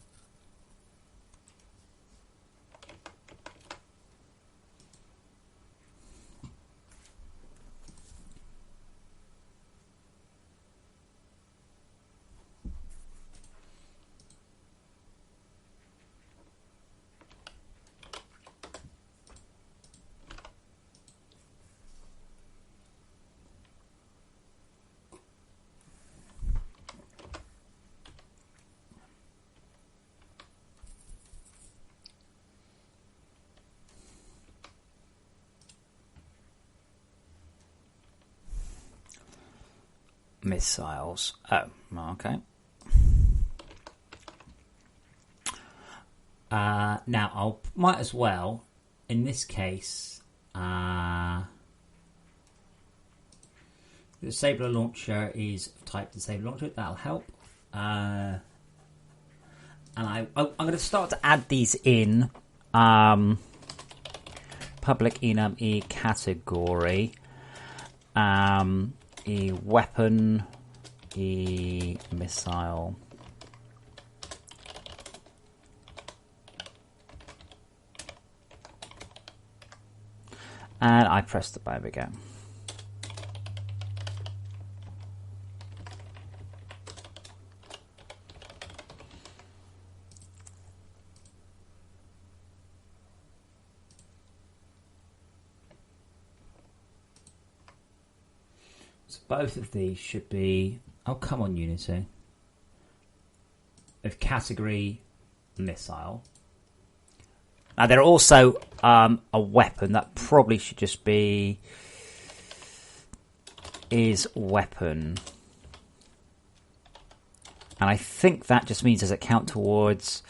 Missiles. Oh, okay. Now, I'll might as well, in this case, the disabler launcher is type disabler launcher. That'll help. And I'm going to start to add these in. Public enum e category. E weapon, e missile. And I press the button again. Both of these should be... Oh, come on, Unity. Of category missile. Now, they're also a weapon. That probably should just be... Is weapon. And I think that just means, does it count towards...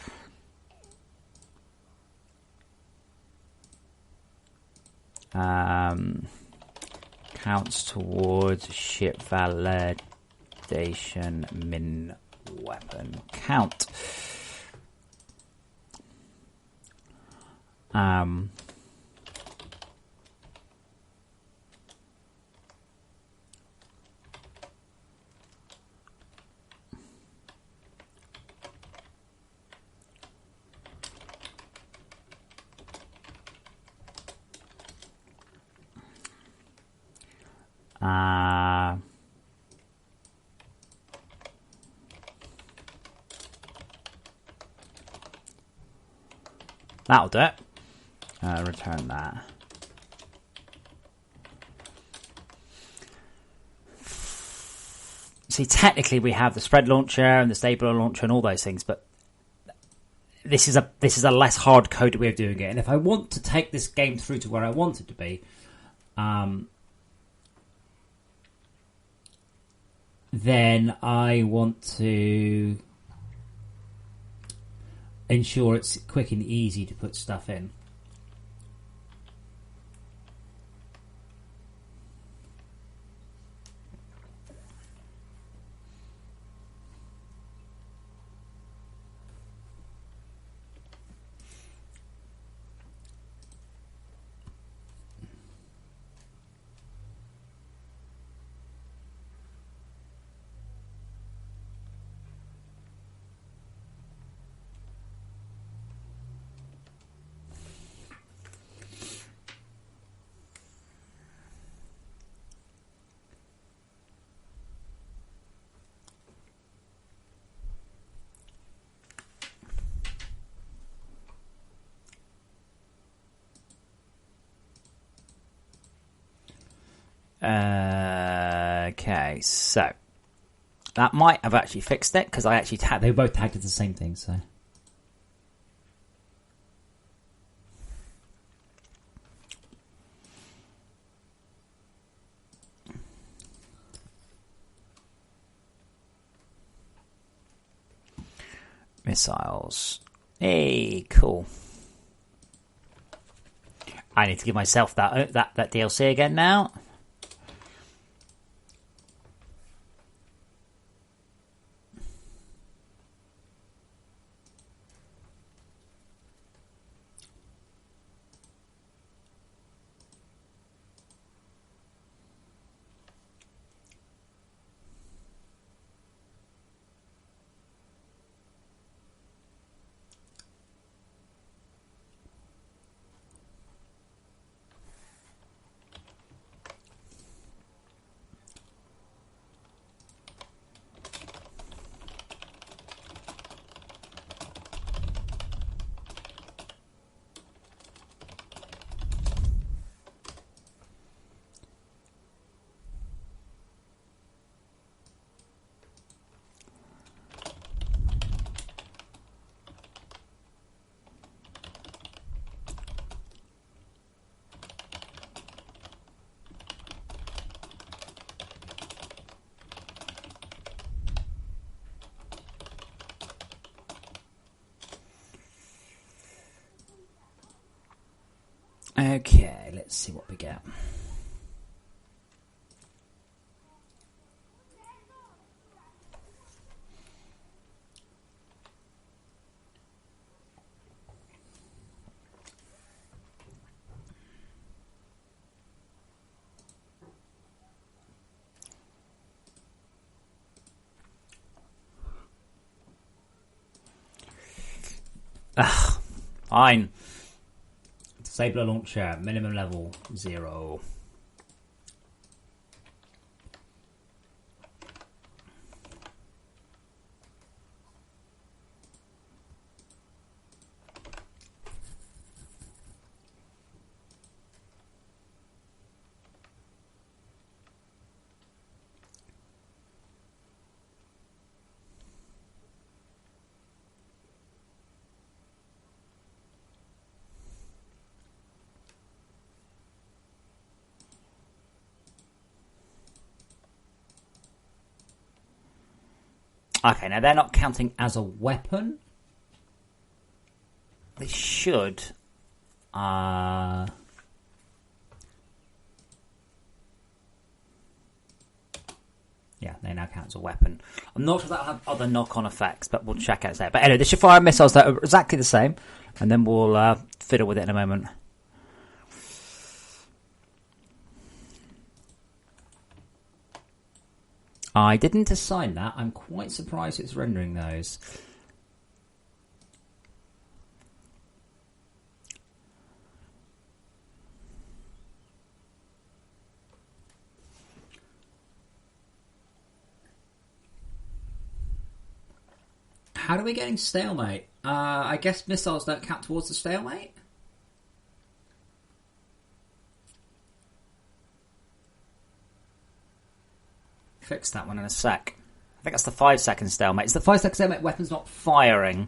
counts towards ship validation min weapon count. That'll do it. Return that. See, technically we have the spread launcher and the stable launcher and all those things, but this is a less hard-coded way of doing it. And if I want to take this game through to where I want it to be, then I want to ensure it's quick and easy to put stuff in. Okay, so that might have actually fixed it because I actually they both tagged it the same thing. So Missiles. Hey, cool. I need to give myself that DLC again now. Okay, let's see what we get. Fine. Disable launcher, minimum level 0. Okay, now they're not counting as a weapon. They should. Yeah, they now count as a weapon. I'm not sure that'll have other knock-on effects, but we'll check out that. But anyway, they should fire missiles that are exactly the same, and then we'll fiddle with it in a moment. I didn't assign that. I'm quite surprised it's rendering those. How are we getting stalemate? I guess missiles don't count towards the stalemate? Fix that one in a sec. I think that's the 5-second stalemate. It's the 5-second stalemate, weapons not firing.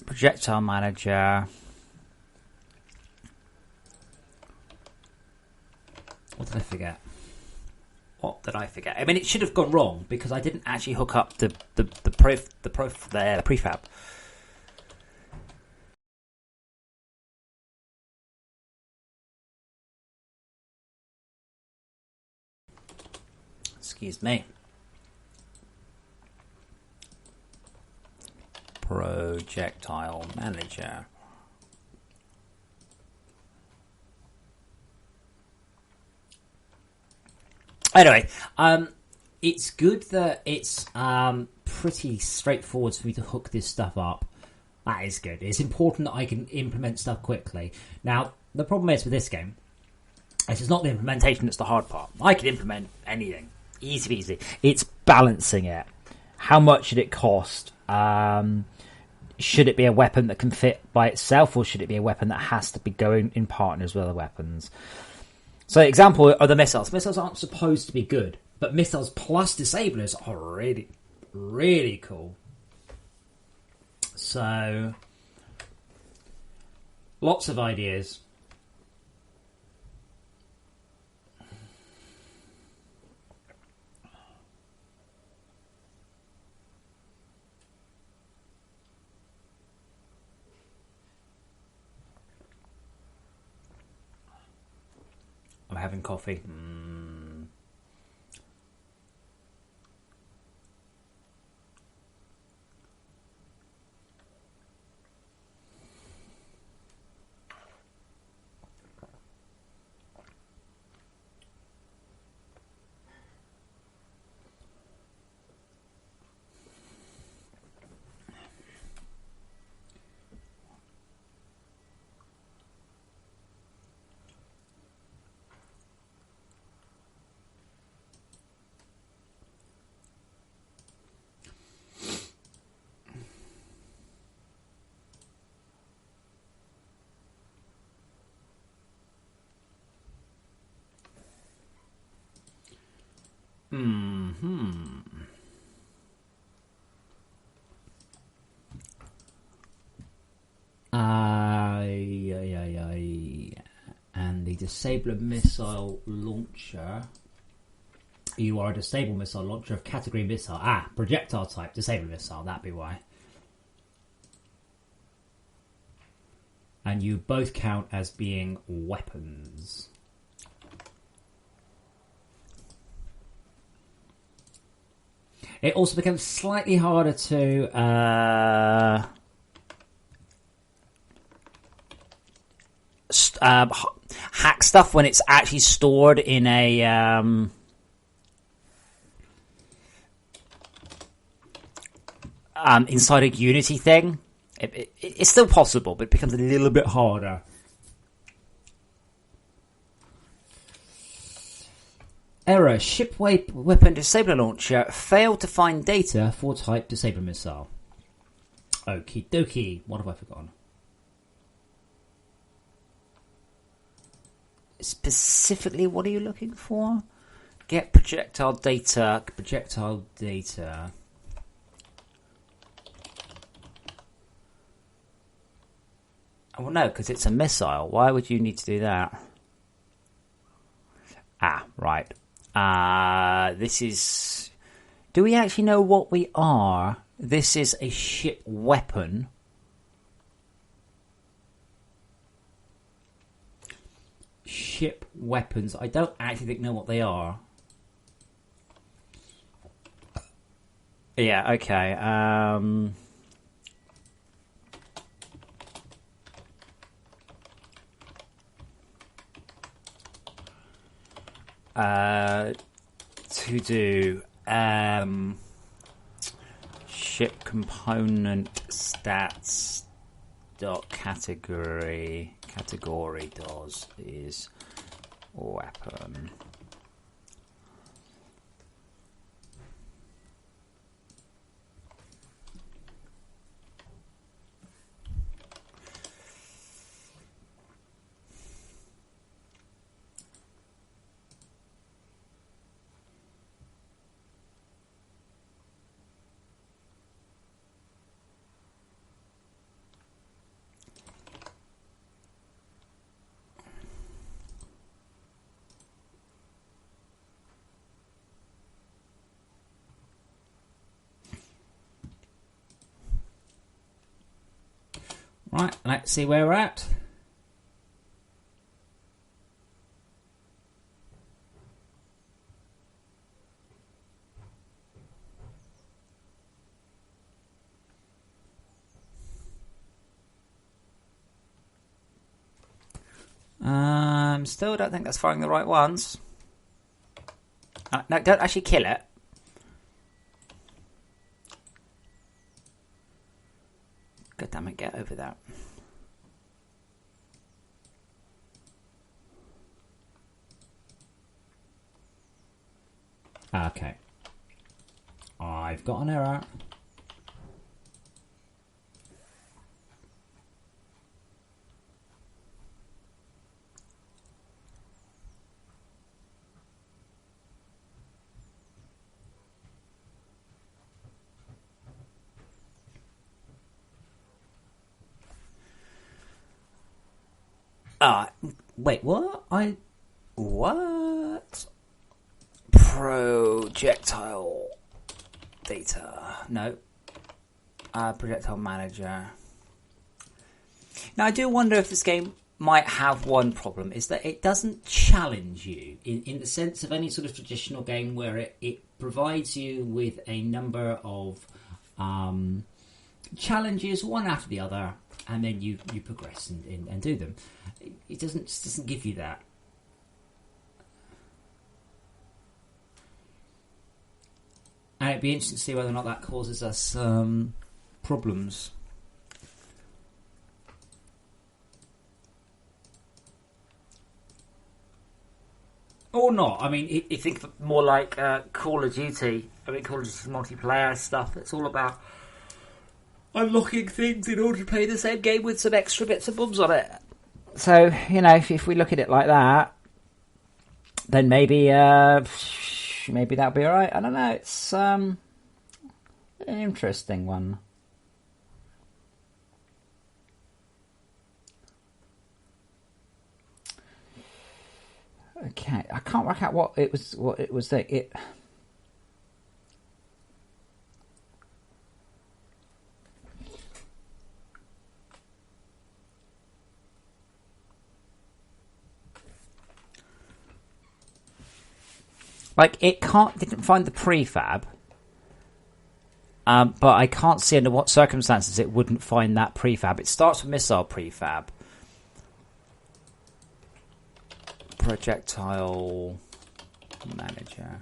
Projectile manager. What did I forget? What did I forget? I mean, it should have gone wrong because I didn't actually hook up the prefab. Let's Excuse me. Projectile Manager. Anyway, it's good that it's pretty straightforward for me to hook this stuff up. That is good. It's important that I can implement stuff quickly. Now, the problem is with this game, it's not the implementation that's the hard part. I can implement anything. Easy peasy. It's balancing it. How much should it cost? Should it be a weapon that can fit by itself, or should it be a weapon that has to be going in partners with other weapons? So, example are the missiles. Missiles aren't supposed to be good, but missiles plus disablers are really, really cool. So, lots of ideas. I'm having coffee. And the disabler missile launcher. You are a disabled missile launcher of category missile. Projectile type, disabled missile, that'd be why. And you both count as being weapons. It also becomes slightly harder to hack stuff when it's actually stored in a inside a Unity thing. It's still possible, but it becomes a little bit harder. Error. Ship weapon disabler launcher failed to find data for type disabler missile. Okie dokie. What have I forgotten? Specifically, what are you looking for? Get projectile data. Projectile data. Well, no, because it's a missile. Why would you need to do that? Right. This is... Do we actually know what we are? This is a ship weapon. Ship weapons. I don't actually know what they are. Yeah, okay. To do ship component stats dot category does is weapon. Right, let's see where we're at. Still don't think that's firing the right ones. No, don't actually kill it. God damn it, get over that. Okay. I've got an error. Wait, what? What? Projectile data. No. Projectile manager. Now, I do wonder if this game might have one problem, is that it doesn't challenge you in the sense of any sort of traditional game where it provides you with a number of challenges, one after the other, and then you progress and do them. It doesn't give you that. And it'd be interesting to see whether or not that causes us problems. Or not. I mean, you think more like Call of Duty. I mean, Call of Duty multiplayer stuff. It's all about unlocking things in order to play the same game with some extra bits and bobs on it. So, you know, if we look at it like that, then maybe that'll be alright. I don't know. It's an interesting one. Okay, I can't work out what it was. It like didn't find the prefab, but I can't see under what circumstances it wouldn't find that prefab. It starts with missile prefab. Projectile manager.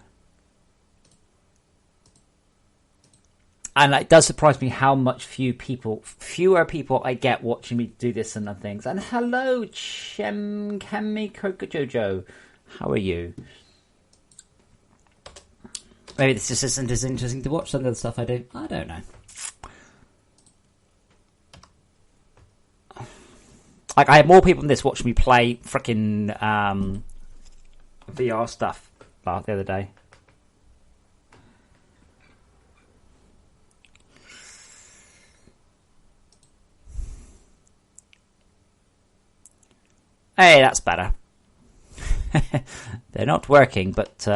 And it does surprise me how much fewer people I get watching me do this and other things. And hello, Kemi Kokojojo. How are you? Maybe this just isn't as interesting to watch some of the stuff I do. I don't know. Like, I had more people than this watching me play frickin' VR stuff the other day. Hey, that's better. They're not working, but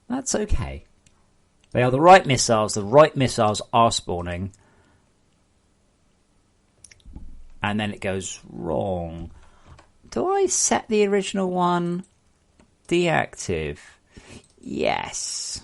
that's okay. They are the right missiles. The right missiles are spawning. And then it goes wrong. Do I set the original one deactive? Yes.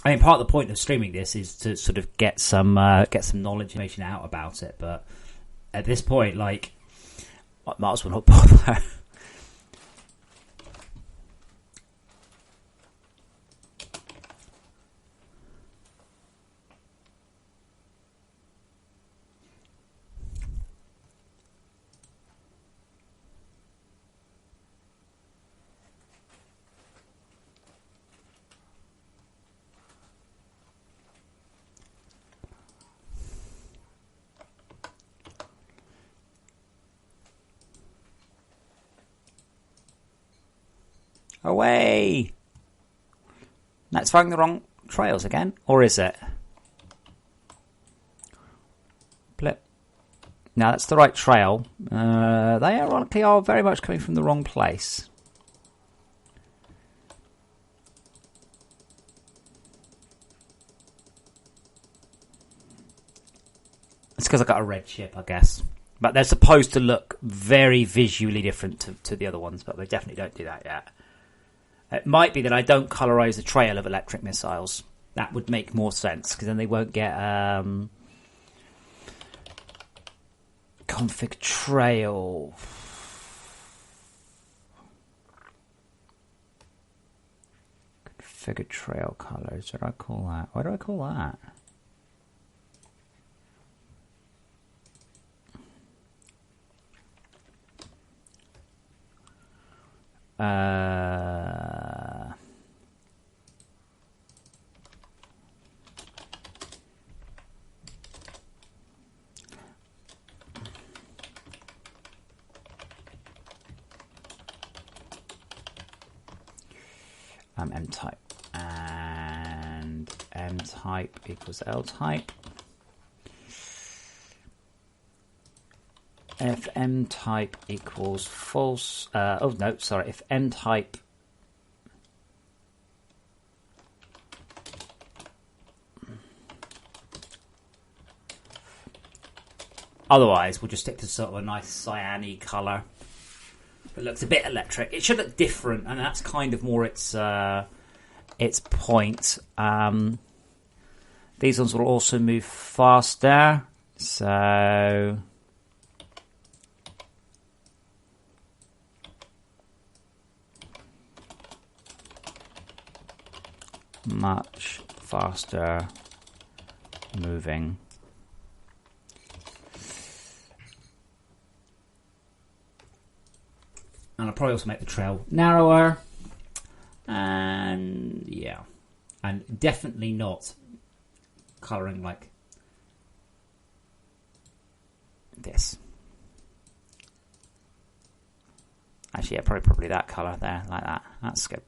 I mean, part of the point of streaming this is to sort of get some knowledge, information out about it, but at this point, like, I might as well not bother. Away! That's following the wrong trails again, or is it? Blip. Now that's the right trail. They ironically are very much coming from the wrong place. It's because I got a red chip, I guess. But they're supposed to look very visually different to the other ones, but they definitely don't do that yet. It might be that I don't colorize the trail of electric missiles. That would make more sense, because then they won't get config trail. Configure trail colors. What do I call that? What do I call that? M type, and M type equals L type. If M type equals false, if M type otherwise, we'll just stick to sort of a nice cyan-y colour. It looks a bit electric. It should look different, and that's kind of more its point. These ones will also move faster, so much faster moving. And I'll probably also make the trail narrower. And yeah. And definitely not colouring like this. Actually, yeah, probably that colour there, like that. That's good.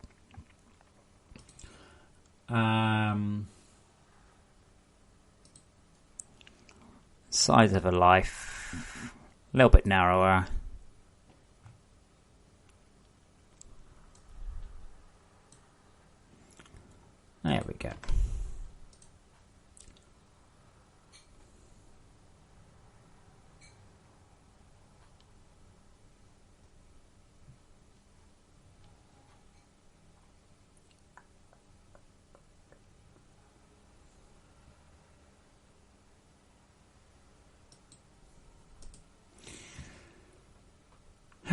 Size of a life. A little bit narrower. There we go.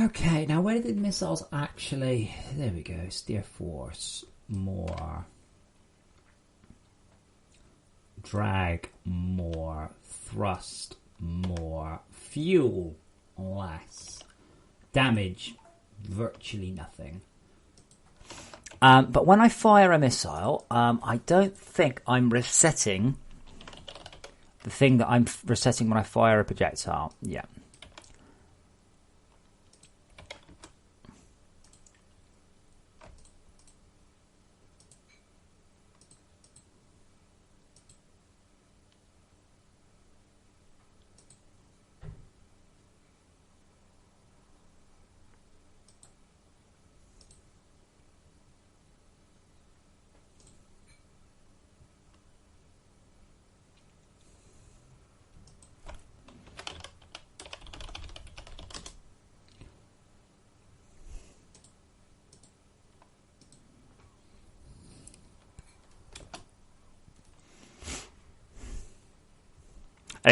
Okay, now where did the missiles actually... There we go, steer force, more... Drag more, thrust more, fuel less, damage virtually nothing. But when I fire a missile, I don't think I'm resetting the thing that I'm resetting when I fire a projectile. Yeah.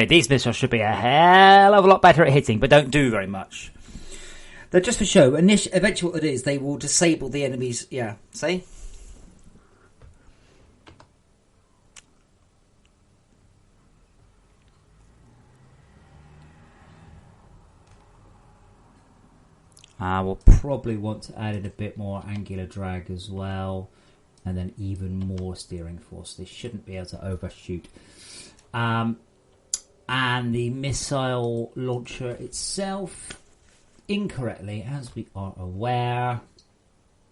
These missiles should be a hell of a lot better at hitting, but don't do very much. They're just for show. Eventually what it is, they will disable the enemies. Yeah, see? We'll probably want to add in a bit more angular drag as well, and then even more steering force. They shouldn't be able to overshoot. And the missile launcher itself, incorrectly, as we are aware.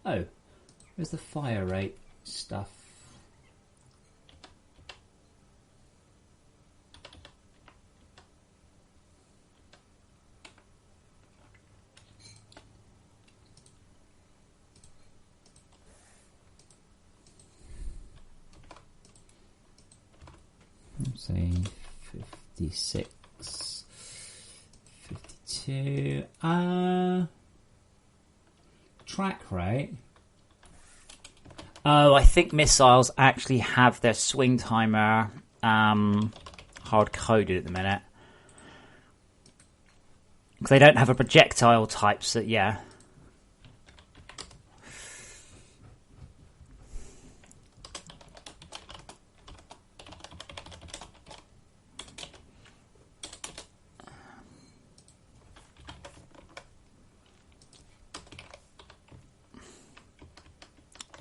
Oh, where's the fire rate stuff? Let's see. 56, to track rate. Oh, I think missiles actually have their swing timer hard coded at the minute. Because they don't have a projectile type, so yeah.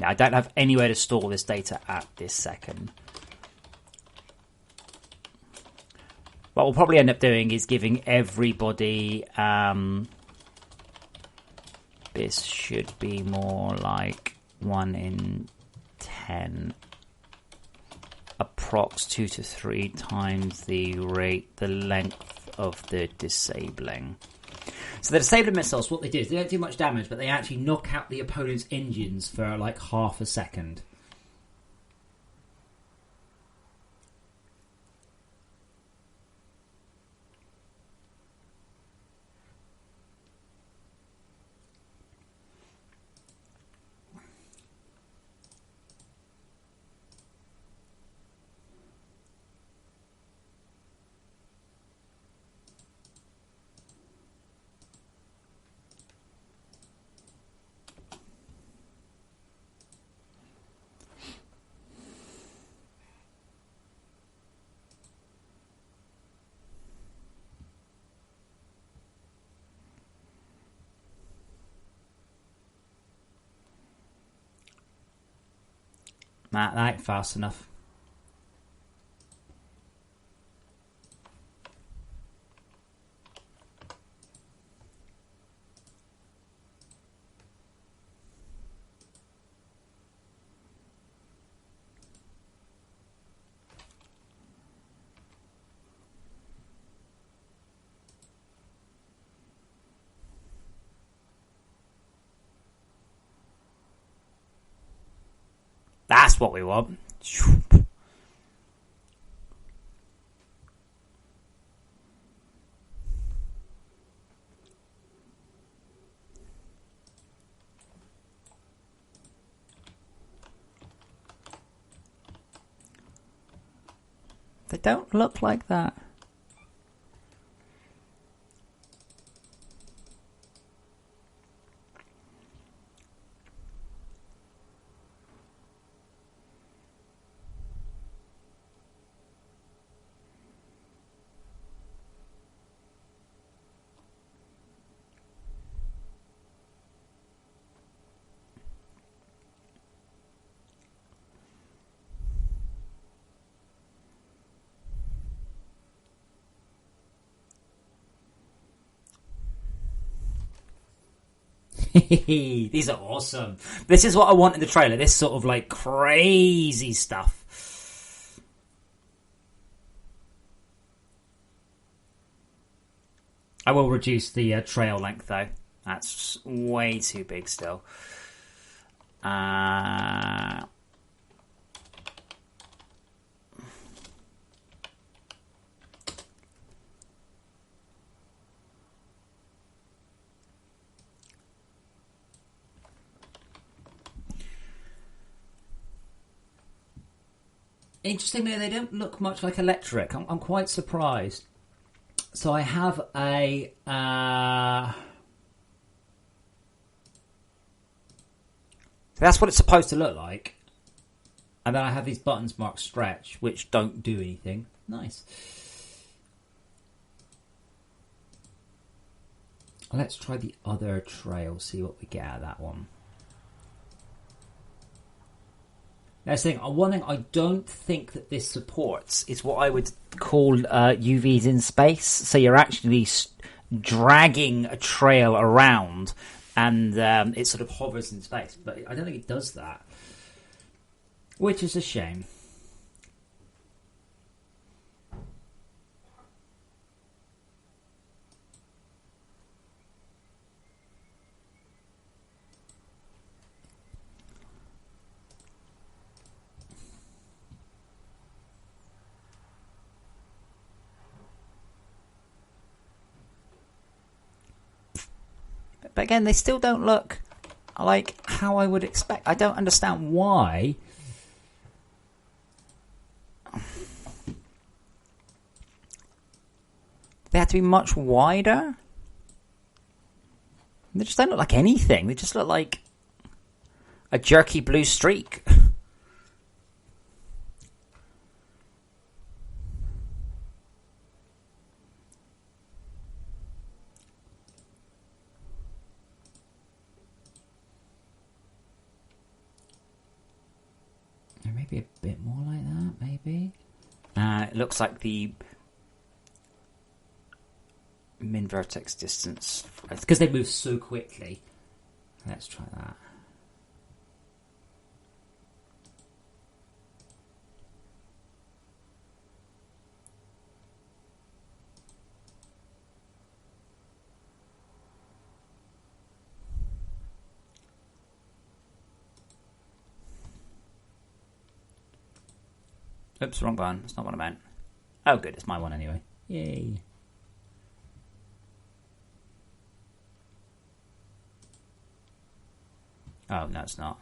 Now, I don't have anywhere to store this data at this second. What we'll probably end up doing is giving everybody... this should be more like 1 in 10. Approx 2 to 3 times the length of the disabling. So the disabling missiles, what they do is they don't do much damage, but they actually knock out the opponent's engines for like half a second. That ain't fast enough. That's what we want. They don't look like that. These are awesome. This is what I want in the trailer. This sort of like crazy stuff. I will reduce the trail length though. That's way too big still. Interestingly, they don't look much like electric. I'm quite surprised. So I have a... So that's what it's supposed to look like. And then I have these buttons marked stretch, which don't do anything. Nice. Let's try the other trail, see what we get out of that one. Next thing, one thing I don't think that this supports is what I would call UVs in space. So you're actually dragging a trail around and it sort of hovers in space. But I don't think it does that, which is a shame. But again, they still don't look like how I would expect. I don't understand why. They have to be much wider. They just don't look like anything. They just look like a jerky blue streak. Maybe a bit more like that, maybe. It looks like the min vertex distance. It's because they move so quickly. Let's try that. Oops, wrong button. That's not what I meant. Oh, good. It's my one anyway. Yay. Oh, no, it's not.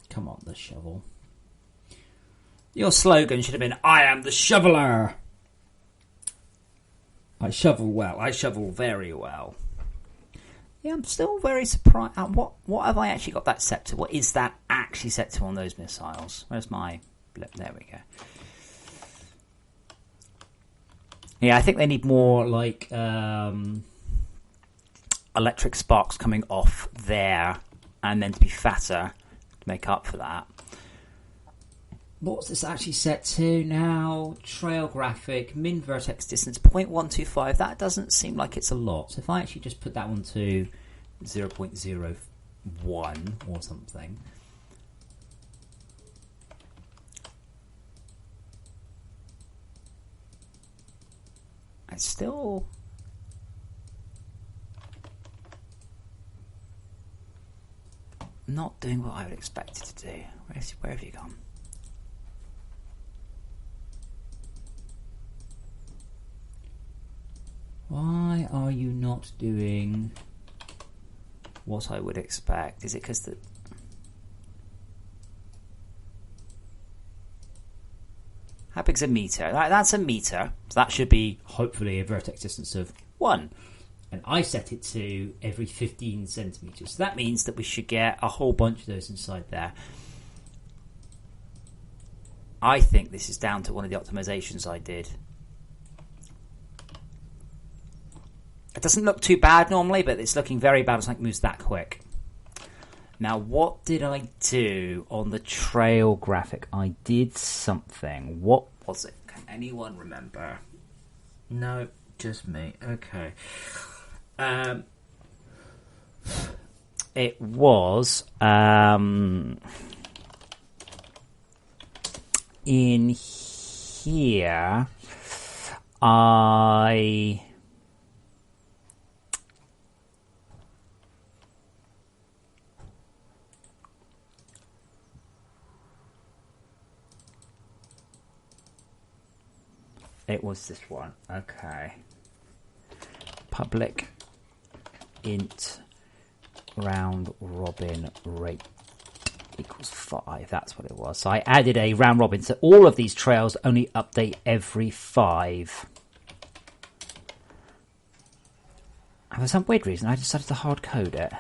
Come on, the shovel. Your slogan should have been, I am the shoveler. I shovel well. I shovel very well. Yeah, I'm still very surprised. What have I actually got that set to? What is that actually set to on those missiles? Where's my blip? There we go. Yeah, I think they need more like electric sparks coming off there and then to be fatter to make up for that. What's this actually set to now? Trail graphic, min vertex Distance 0.125. That doesn't seem like it's a lot. So if I actually just put that one to 0.01 or something. It's still... not doing what I would expect it to do. Where have you gone? Why are you not doing what I would expect? Is it because the... How big's a meter? That's a meter. So that should be hopefully a vertex distance of 1. And I set it to every 15 centimetres. So that means that we should get a whole bunch of those inside there. I think this is down to one of the optimizations I did. It doesn't look too bad normally, but it's looking very bad when something moves that quick. Now, what did I do on the trail graphic? I did something. What was it? Can anyone remember? No, just me. Okay. It was in here. It was this one. Okay. Public int round robin rate equals 5. That's what it was. So I added a round robin. So all of these trails only update every 5. And for some weird reason, I decided to hard code it.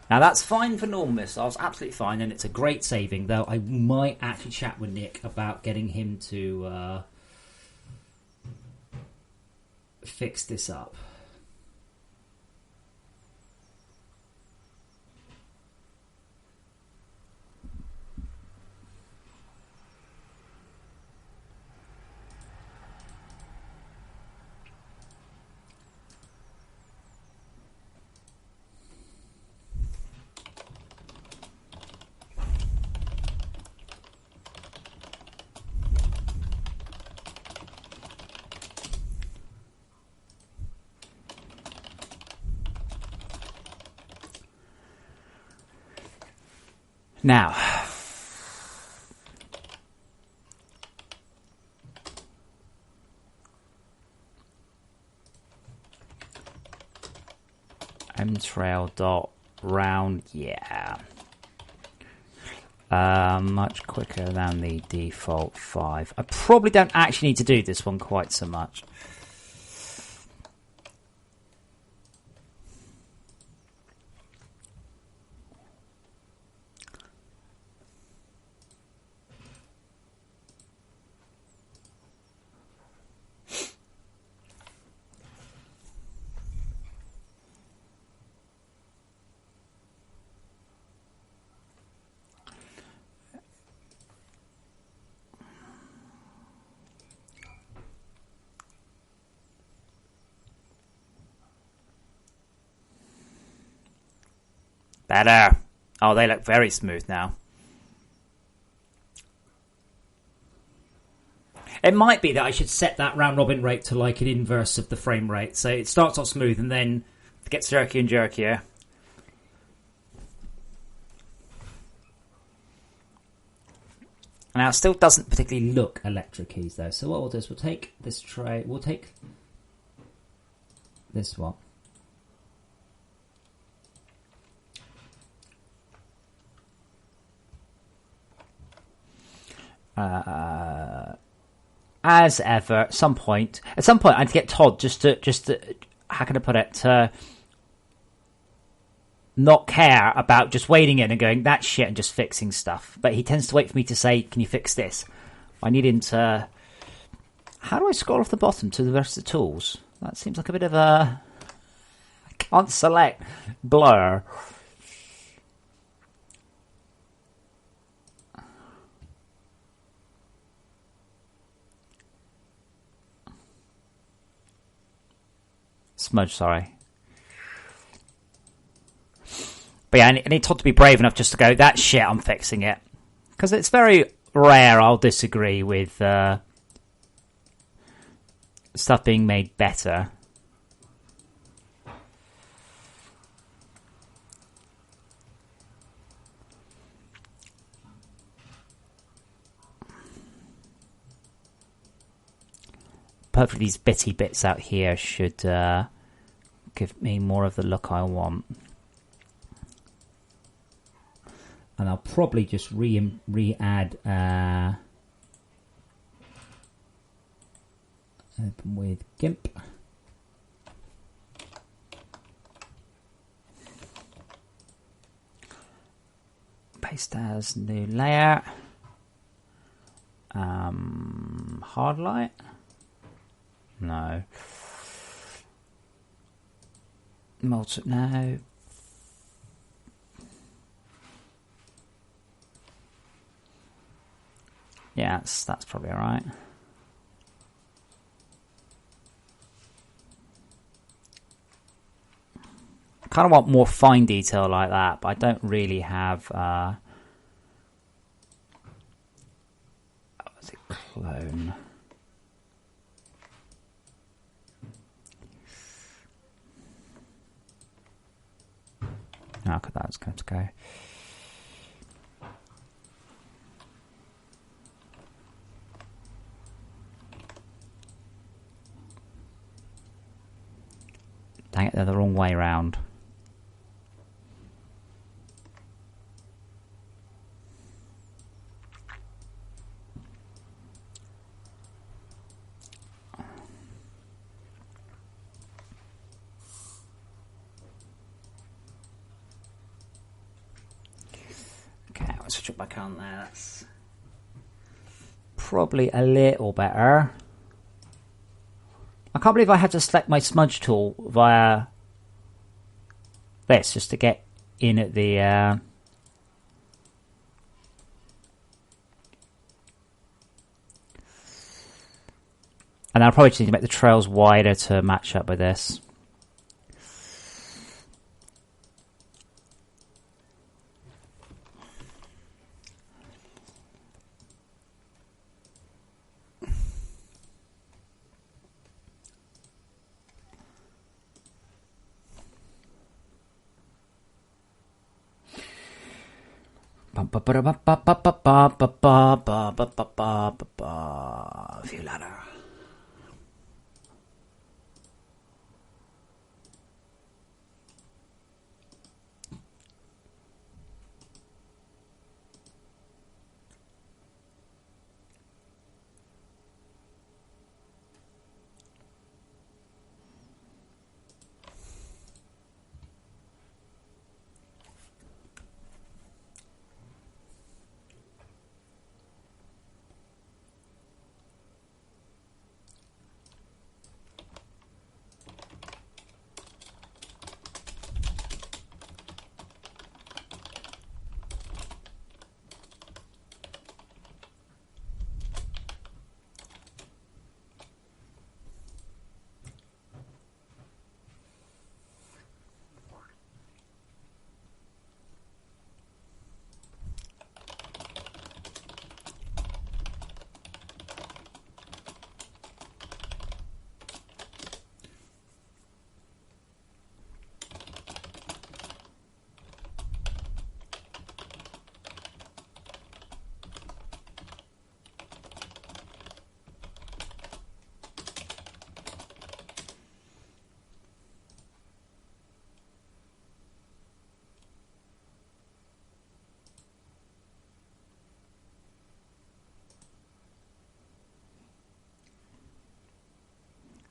Now that's fine for normal missiles, absolutely fine, and it's a great saving, though I might actually chat with Nick about getting him to fix this up. Now, mtrail dot round, yeah. Much quicker than the default 5. I probably don't actually need to do this one quite so much. Better. Oh, they look very smooth now. It might be that I should set that round robin rate to like an inverse of the frame rate. So it starts off smooth and then It gets jerky and jerkier. Now, it still doesn't particularly look electric keys though. So what we'll do is we'll take this tray, we'll take this one. as ever, at some point, I had to get Todd just to, how can I put it, to not care about just wading in and going, that's shit, and just fixing stuff. But he tends to wait for me to say, can you fix this? I need him to... How do I scroll off the bottom to the rest of the tools? That seems like a bit of a... I can't select blur. Smudge, sorry. But yeah, I need Todd to be brave enough just to go, that shit, I'm fixing it. Because it's very rare I'll disagree with stuff being made better. Hopefully these bitty bits out here should give me more of the look I want. And I'll probably just re-add open with GIMP. Paste as new layer. Hard light. No. Multi no. Yeah, that's probably alright. I kind of want more fine detail like that, but I don't really have what's it, clone. How could that's going to go? Dang it, they're the wrong way round. Okay, let's switch it back on there. That's probably a little better. I can't believe I had to select my smudge tool via this just to get in at the and I'll probably just need to make the trails wider to match up with this. View ladder.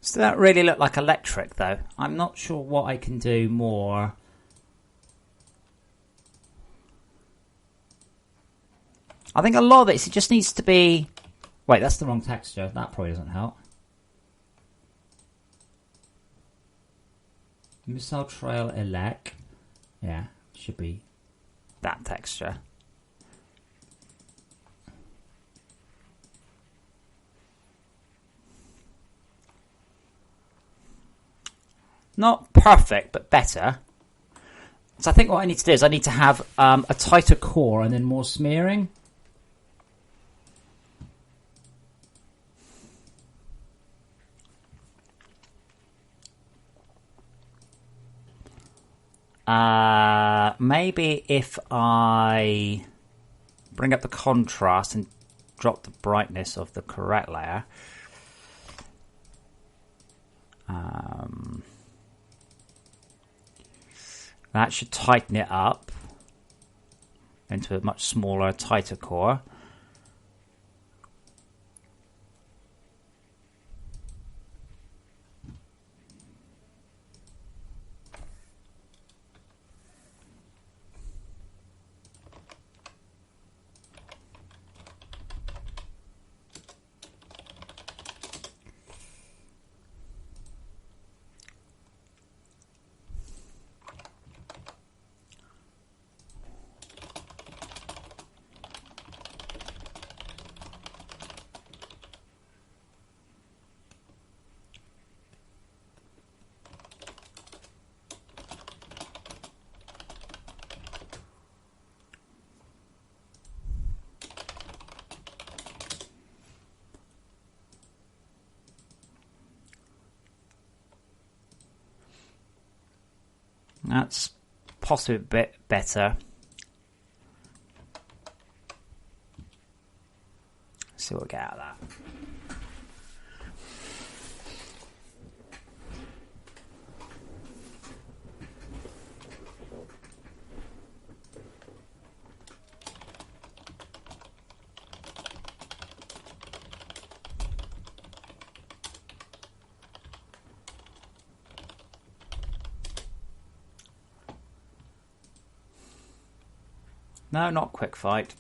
Does that really look like electric, though? I'm not sure what I can do more. I think a lot of it just needs to be... Wait, that's the wrong texture. That probably doesn't help. Missile trail elect. Yeah, should be that texture. Not perfect, but better. So I think what I need to do is I need to have a tighter core and then more smearing. Maybe if I bring up the contrast and drop the brightness of the correct layer. That should tighten it up into a much smaller, tighter core. That's possibly a bit better. Let's see what we get out of that. No, not quick fight.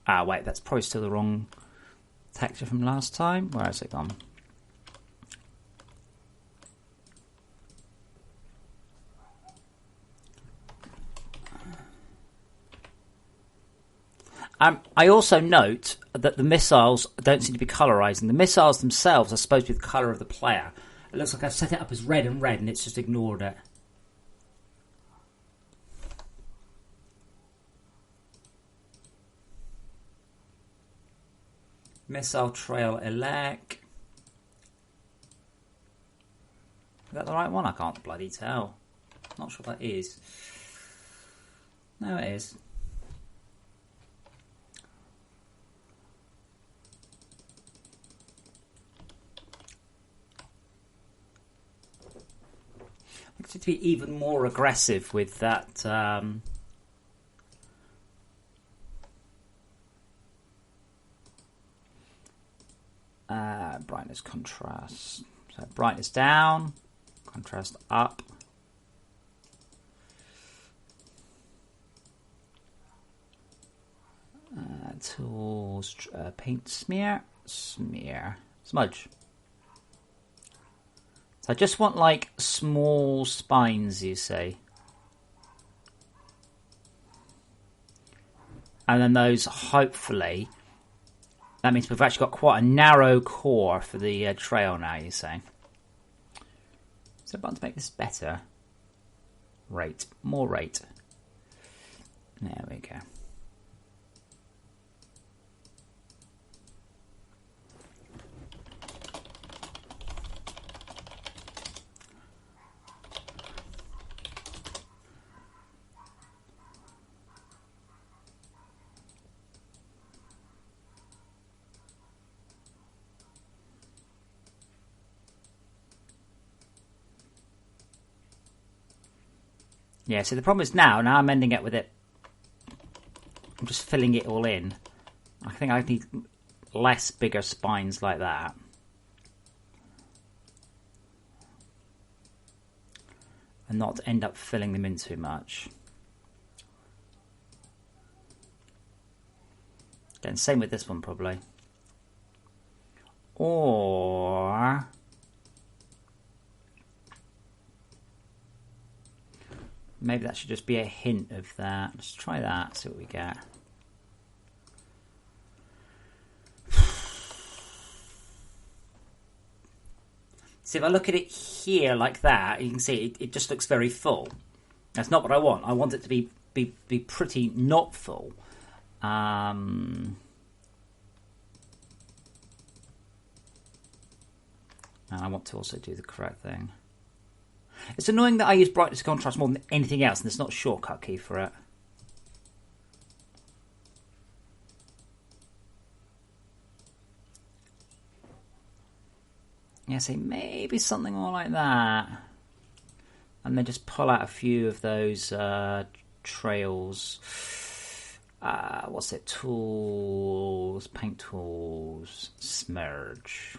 Ah, wait, that's probably still the wrong texture from last time. Where has it gone? I also note that the missiles don't seem to be colorizing. The missiles themselves are supposed to be the color of the player. It looks like I've set it up as red and it's just ignored it. Missile trail elect. Is that the right one? I can't bloody tell. Not sure what that is. No, it is. I need to be even more aggressive with that. Brightness, contrast. So brightness down, contrast up. Tools, paint, smear, smudge. So I just want like small spines, you see. And then those, hopefully, that means we've actually got quite a narrow core for the trail now, you see. Is there a button to make this better? Rate, more rate. There we go. Yeah, so the problem is now I'm ending up with it. I'm just filling it all in. I think I need less bigger spines like that. And not end up filling them in too much. Again, same with this one probably. Or... maybe that should just be a hint of that. Let's try that, see what we get. See, if I look at it here like that, you can see it just looks very full. That's not what I want. I want it to be pretty not full. And I want to also do the correct thing. It's annoying that I use brightness contrast more than anything else, and there's not a shortcut key for it. Yeah, see, maybe something more like that. And then just pull out a few of those trails. What's it? Tools, paint tools, smudge.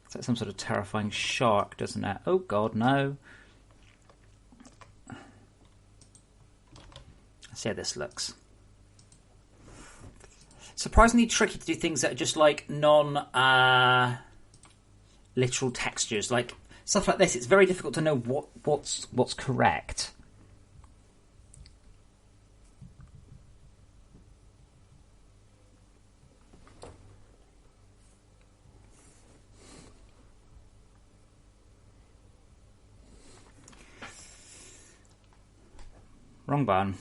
It's like some sort of terrifying shark, doesn't it? Oh god, no. Let's see how this looks. Surprisingly tricky to do things that are just like non-literal textures. Like stuff like this, it's very difficult to know what's correct. Wrong button.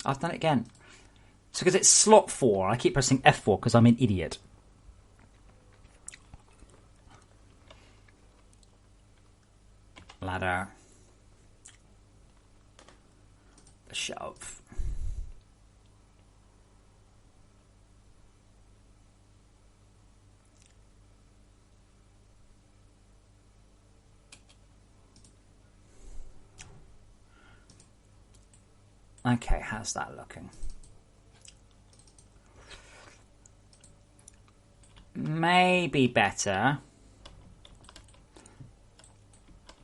I've done it again. It's because it's slot 4. I keep pressing F4 because I'm an idiot. Ladder. Shove. Okay, how's that looking? Maybe better.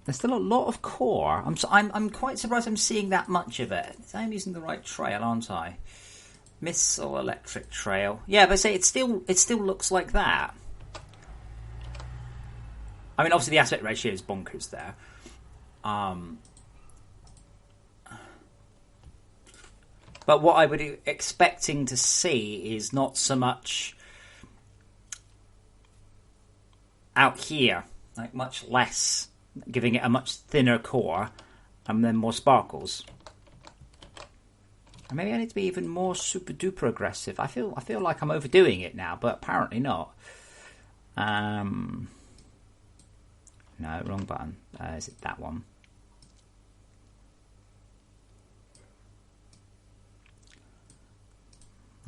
There's still a lot of core. I'm quite surprised I'm seeing that much of it. I'm using the right trail, aren't I? Missile electric trail. Yeah, but say it still looks like that. I mean, obviously the aspect ratio is bonkers there. But what I would be expecting to see is not so much out here, like much less, giving it a much thinner core, and then more sparkles. Or maybe I need to be even more super duper aggressive. I feel like I'm overdoing it now, but apparently not. No, wrong button. Is it that one?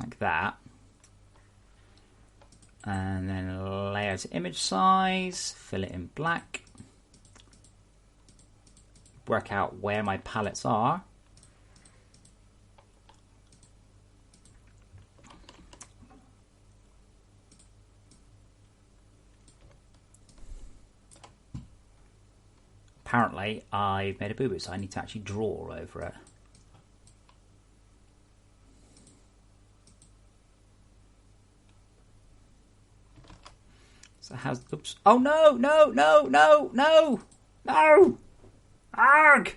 Like that. And then layer to image size, fill it in black. Work out where my palettes are. Apparently, I made a boo-boo, so I need to actually draw over it. So how's... Oops. Oh, no, no, no, no, no, no! Arg!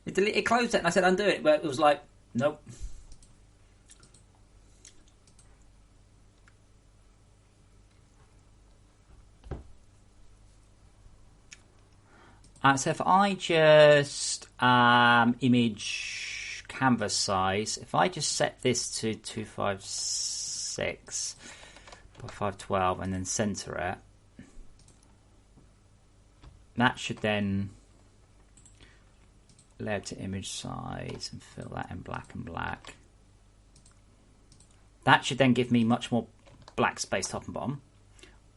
It closed it, and I said undo it, but it was like, nope. So if I just image canvas size, if I just set this to 256 by 512 and then center it, that should then layer to image size and fill that in black and black. That should then give me much more black space top and bottom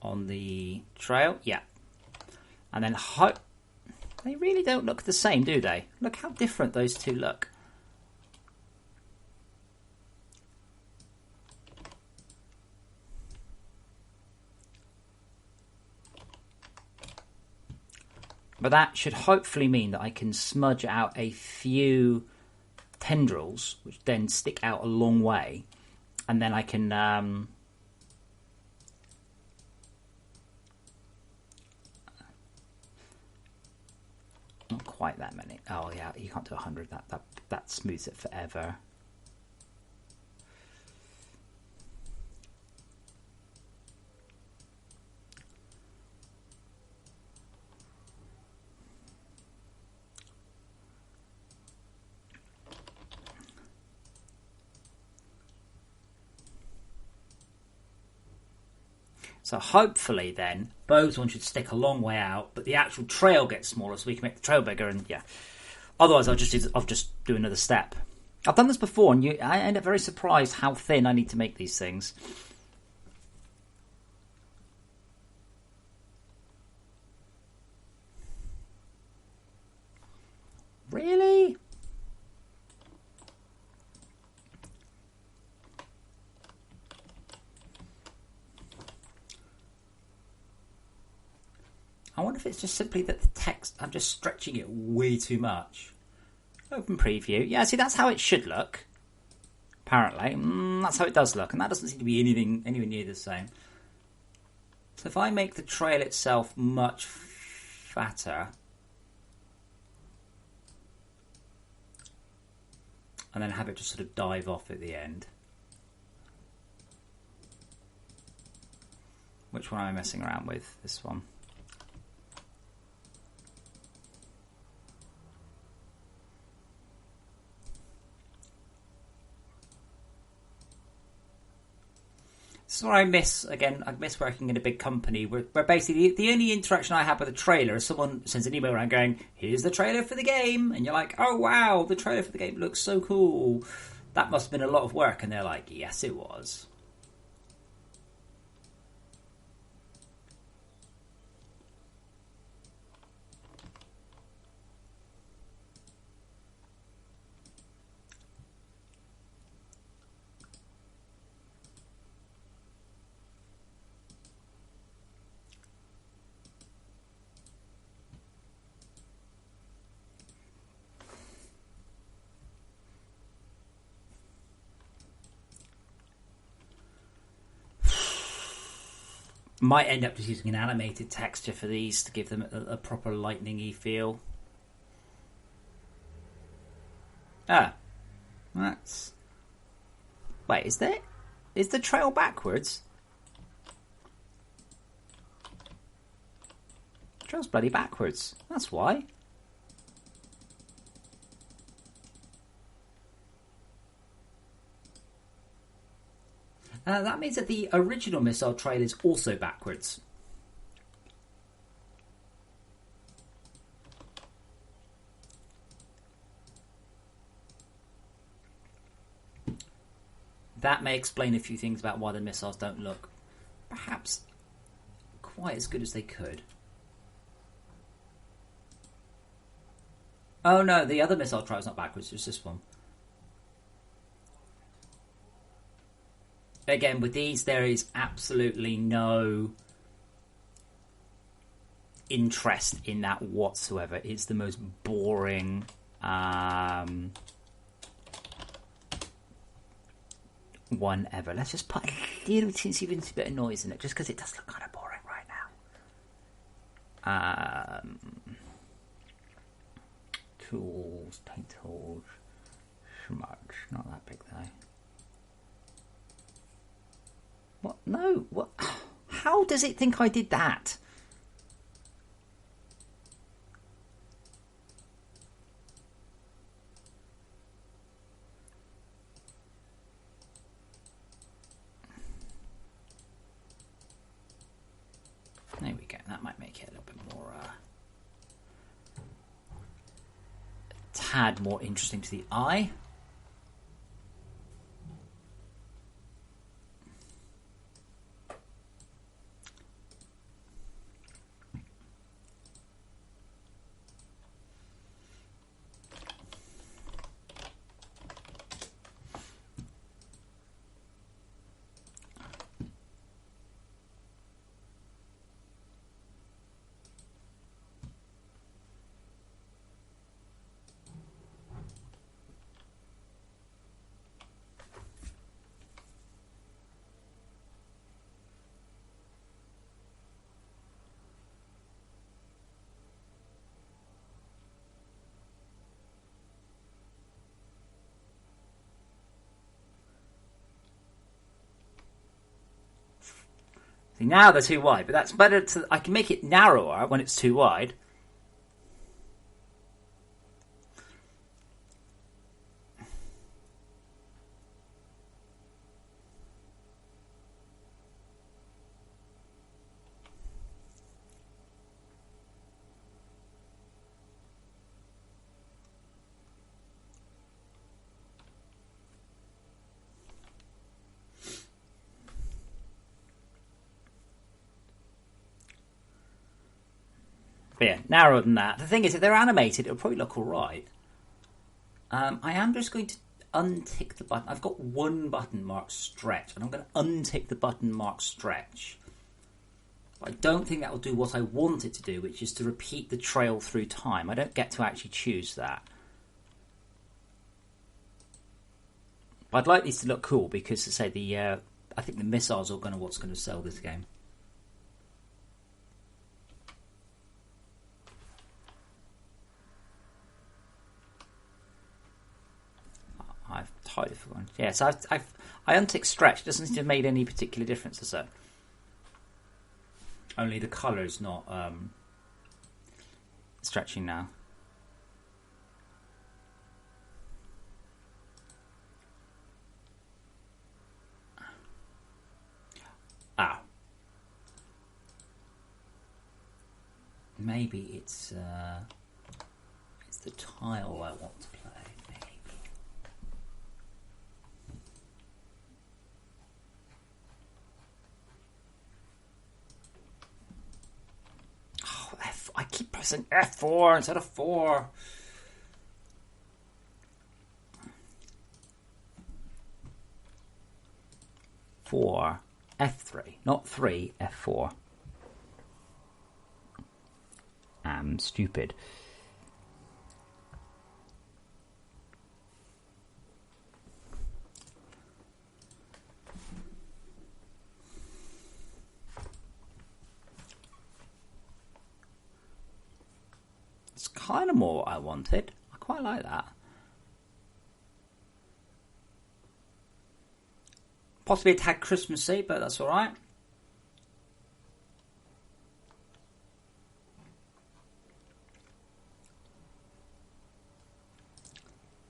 on the trail. Yeah. And then they really don't look the same, do they? Look how different those two look. But that should hopefully mean that I can smudge out a few tendrils, which then stick out a long way. And then I can... not quite that many. Oh, yeah, you can't do 100. That smooths it forever. So hopefully then, those ones should stick a long way out, but the actual trail gets smaller so we can make the trail bigger, and yeah. Otherwise I'll just do another step. I've done this before, and I end up very surprised how thin I need to make these things. Really? I wonder if it's just simply that the text, I'm just stretching it way too much. Open preview. Yeah, see, that's how it should look. Apparently. That's how it does look. And that doesn't seem to be anywhere near the same. So if I make the trail itself much fatter, and then have it just sort of dive off at the end. Which one am I messing around with? This one. This is what I miss, again, I miss working in a big company where basically the only interaction I have with a trailer is someone sends an email around going, here's the trailer for the game, and you're like, oh wow, the trailer for the game looks so cool. That must have been a lot of work, and they're like, yes it was. Might end up just using an animated texture for these to give them a proper lightning-y feel. Ah, that's... Wait, is the trail backwards? The trail's bloody backwards. That's why. That means that the original missile trail is also backwards. That may explain a few things about why the missiles don't look perhaps quite as good as they could. Oh no, the other missile trail's not backwards, it's this one. Again, with these, there is absolutely no interest in that whatsoever. It's the most boring one ever. Let's just put a little teensy bit of noise in it, just because it does look kind of boring right now. Tools, paint tools, smudge. Not that big though. What? No. What? How does it think I did that? There we go. That might make it a little bit more, a tad more interesting to the eye. See, now they're too wide, but that's better. I can make it narrower when it's too wide. But yeah, narrower than that. The thing is, if they're animated, it'll probably look alright. I am just going to untick the button. I've got one button marked stretch, and I'm going to untick the button marked stretch. But I don't think that will do what I want it to do, which is to repeat the trail through time. I don't get to actually choose that. But I'd like these to look cool because, to say, I think the missiles are what's going to sell this game. I've totally forgotten. Yeah, so I untick stretch. It doesn't seem to have made any particular difference to that. Only the colour's not stretching now. Ah. Maybe it's the tile I want to play. I keep pressing F4 instead of 4. Four. F3. Not 3, F4. I'm stupid. kind of more what I wanted. I quite like that. Possibly a tad Christmassy, but that's alright.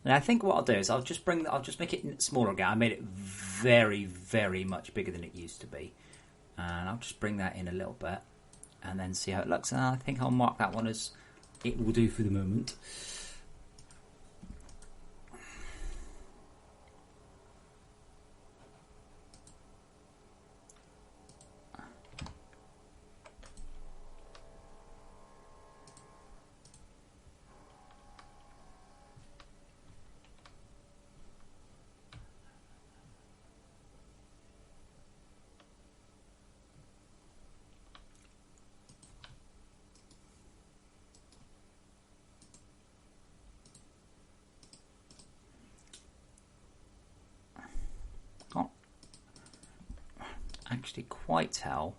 And I think what I'll do is I'll just make it smaller again. I made it very, very much bigger than it used to be. And I'll just bring that in a little bit and then see how it looks. And I think I'll mark that one as it will do for the moment. Actually quite tell.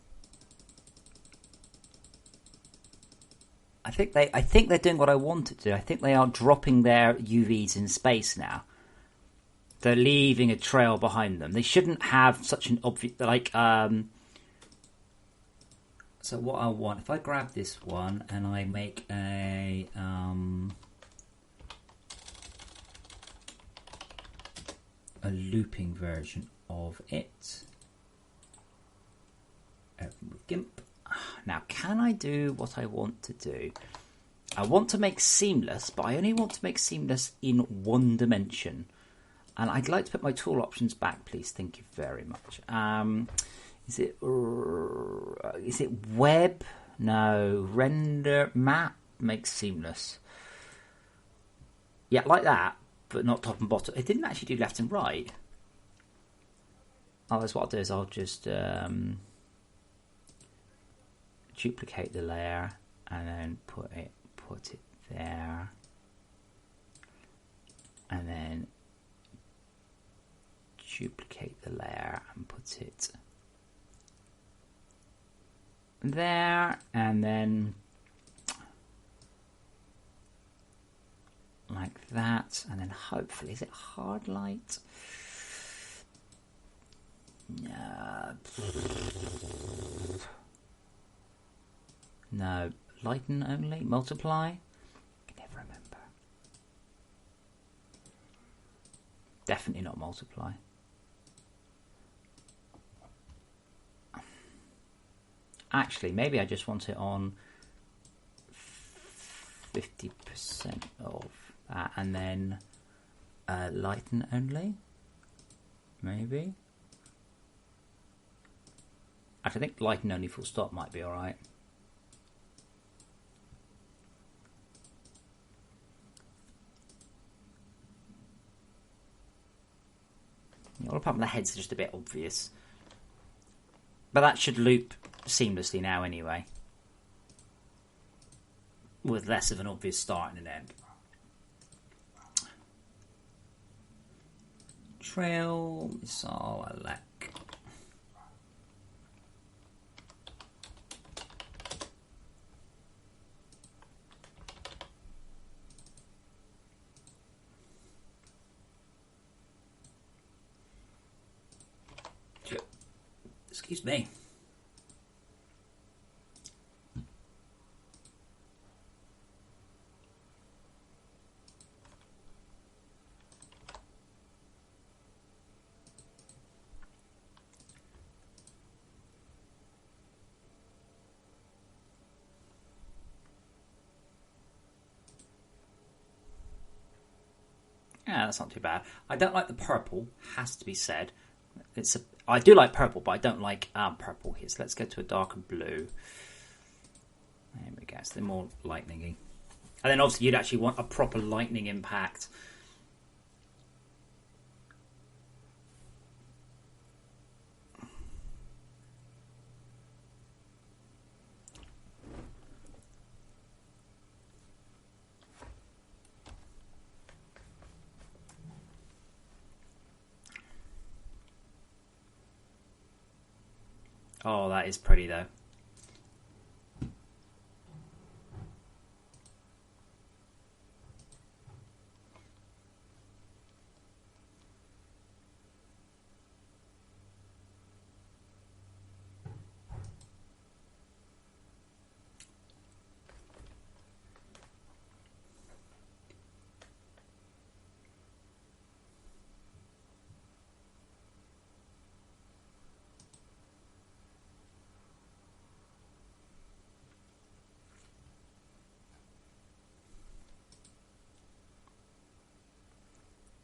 I think they're doing what I wanted to do. I think they are dropping their UVs in space now. They're leaving a trail behind them. They shouldn't have such an obvious so what I want, if I grab this one and I make a looping version of it. GIMP. Now, can I do what I want to do? I want to make seamless, but I only want to make seamless in one dimension. And I'd like to put my tool options back, please. Thank you very much. Is it web? No. Render map makes seamless. Yeah, like that, but not top and bottom. It didn't actually do left and right. Oh, that's what I'll do is I'll just duplicate the layer and then put it there, and then duplicate the layer and put it there, and then like that, and then hopefully, is it hard light? No, lighten only, multiply. I can never remember. Definitely not multiply. Actually, maybe I just want it on 50% of that, and then lighten only. Maybe. Actually, I think lighten only full stop might be alright. All apart from the heads are just a bit obvious. But that should loop seamlessly now anyway. With less of an obvious start and an end. Trail, missile, elect. Excuse me. Yeah, that's not too bad. I don't like the purple, has to be said. I do like purple, but I don't like purple here. So let's go to a darker blue. There we go. So they're more lightning-y. And then obviously you'd actually want a proper lightning impact. Oh, that is pretty though.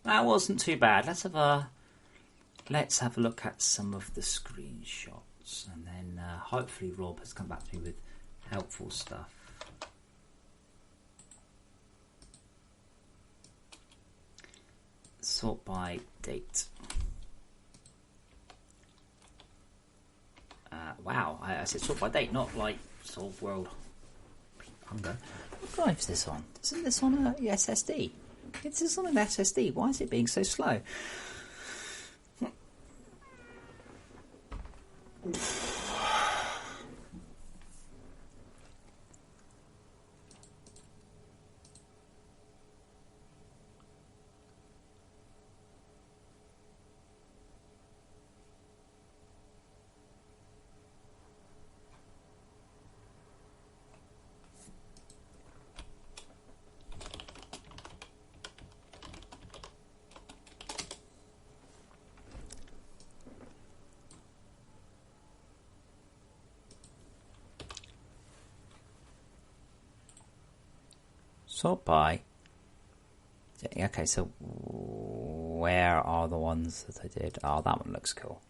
That wasn't too bad. Let's have a look at some of the screenshots, and then hopefully Rob has come back to me with helpful stuff. Sort by date. Wow, I said sort by date, not like solve world hunger. What drive's this on? Isn't this on a SSD? It's just on an SSD. Why is it being so slow? Sort by. Okay, so where are the ones that I did? Oh, that one looks cool.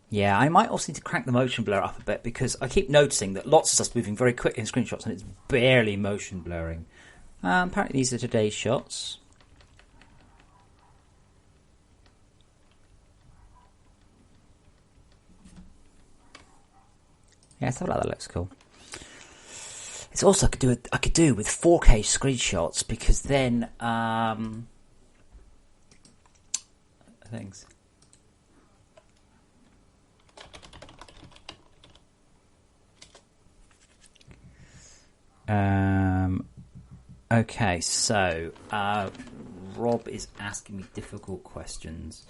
Yeah, I might also need to crank the motion blur up a bit because I keep noticing that lots of stuff's moving very quick in screenshots and it's barely motion blurring. Apparently these are today's shots. Yeah, stuff like that looks cool. It's also I could do with 4K screenshots because then things. Okay, so Rob is asking me difficult questions.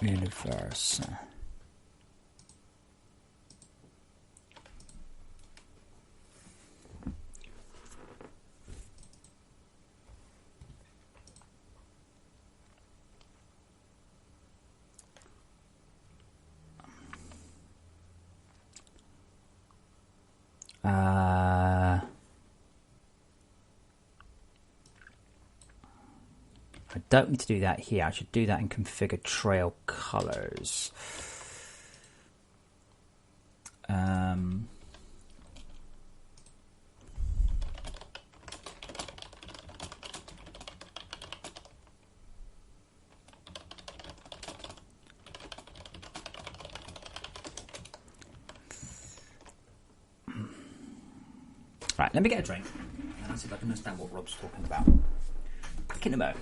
Universe. I don't need to do that here. I should do that in configure trail colors. Right, let me get a drink and I'll see if I can understand what Rob's talking about. Back in a moment.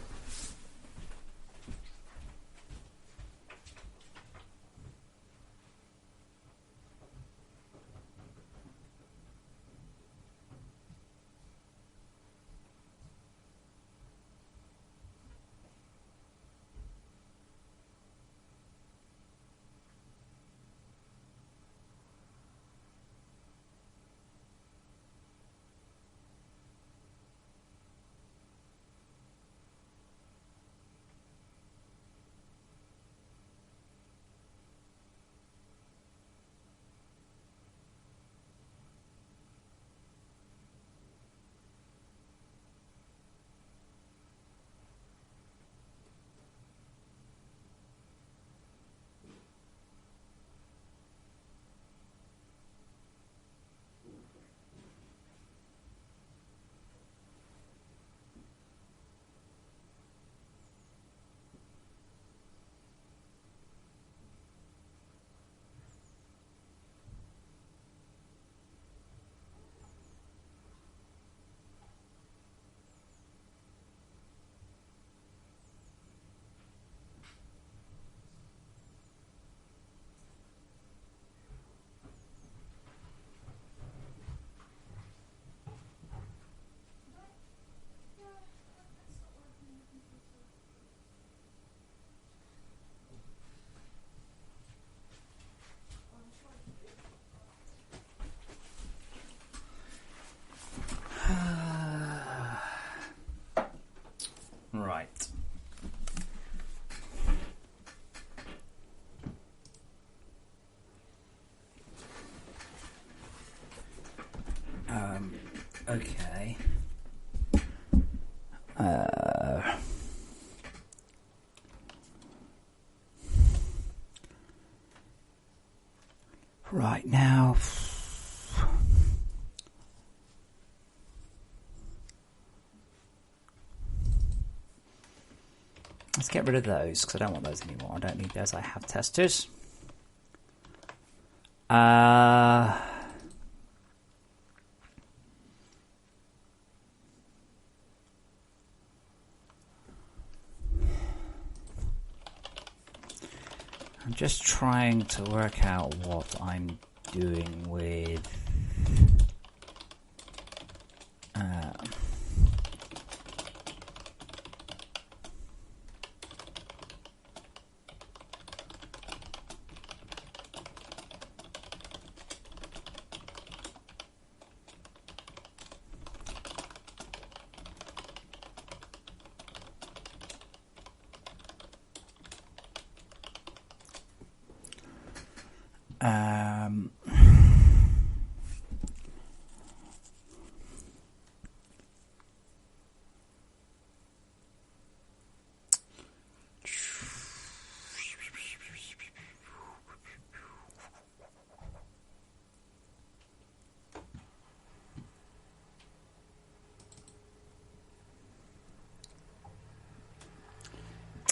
Okay. Right now. Let's get rid of those because I don't want those anymore. I don't need those. I have testers. I'm just trying to work out what I'm doing with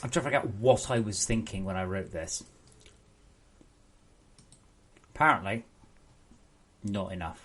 I'm trying to figure out what I was thinking when I wrote this. Apparently, not enough.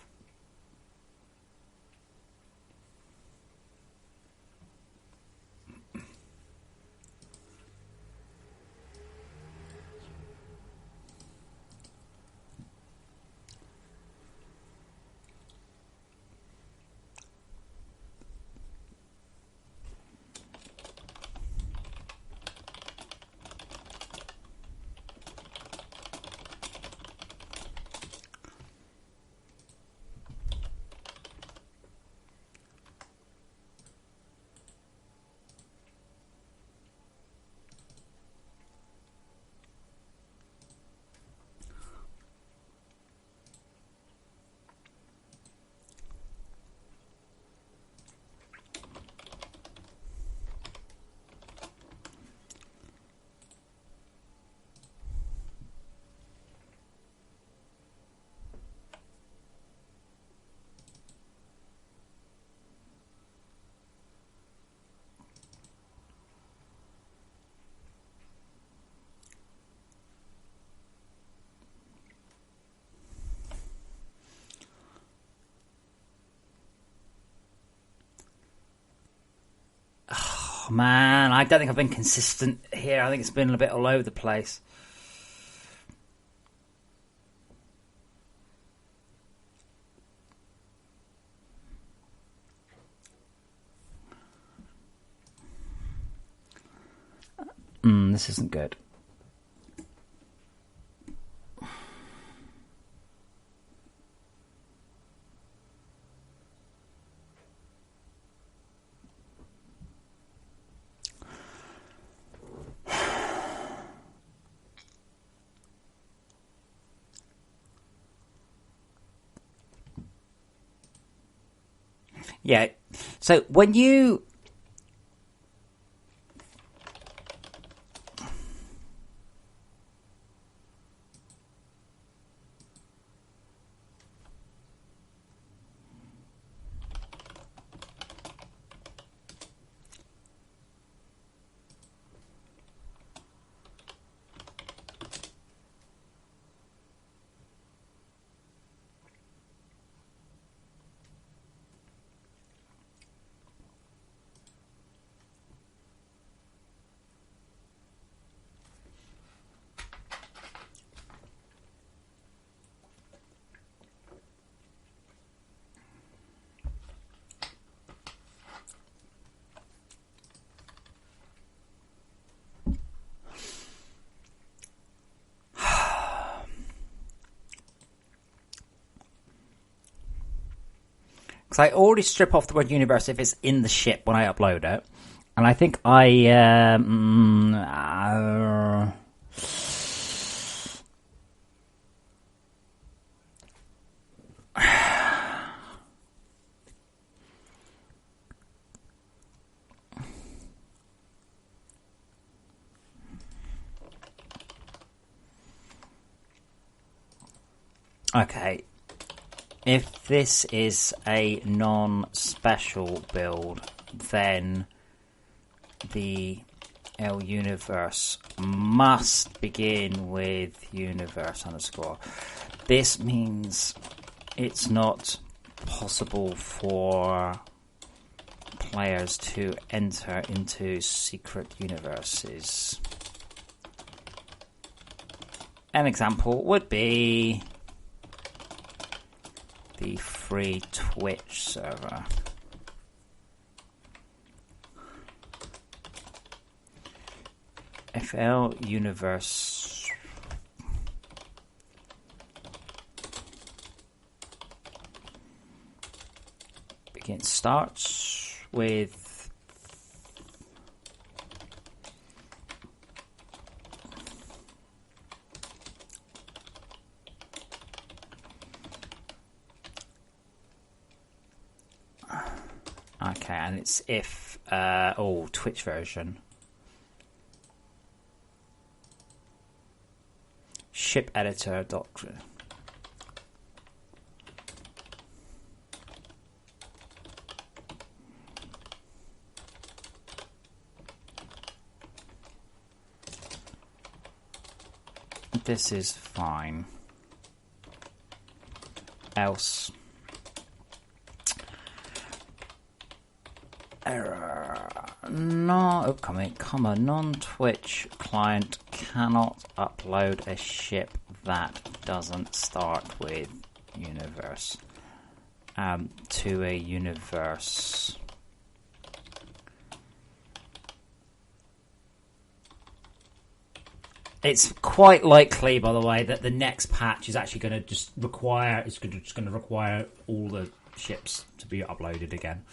Oh, man, I don't think I've been consistent here. I think it's been a bit all over the place. This isn't good. Yeah, so when you... Because I already strip off the word universe if it's in the ship when I upload it. And I think Okay. If this is a non-special build, then the L universe must begin with universe underscore. This means it's not possible for players to enter into secret universes. An example would be the free Twitch server. FL universe starts with okay, and it's if Twitch version. Ship editor doctrine. This is fine. Else. Error. No, upcoming, comma, non-Twitch client cannot upload a ship that doesn't start with universe to a universe. It's quite likely, by the way, that the next patch is actually going to just require all the ships to be uploaded again.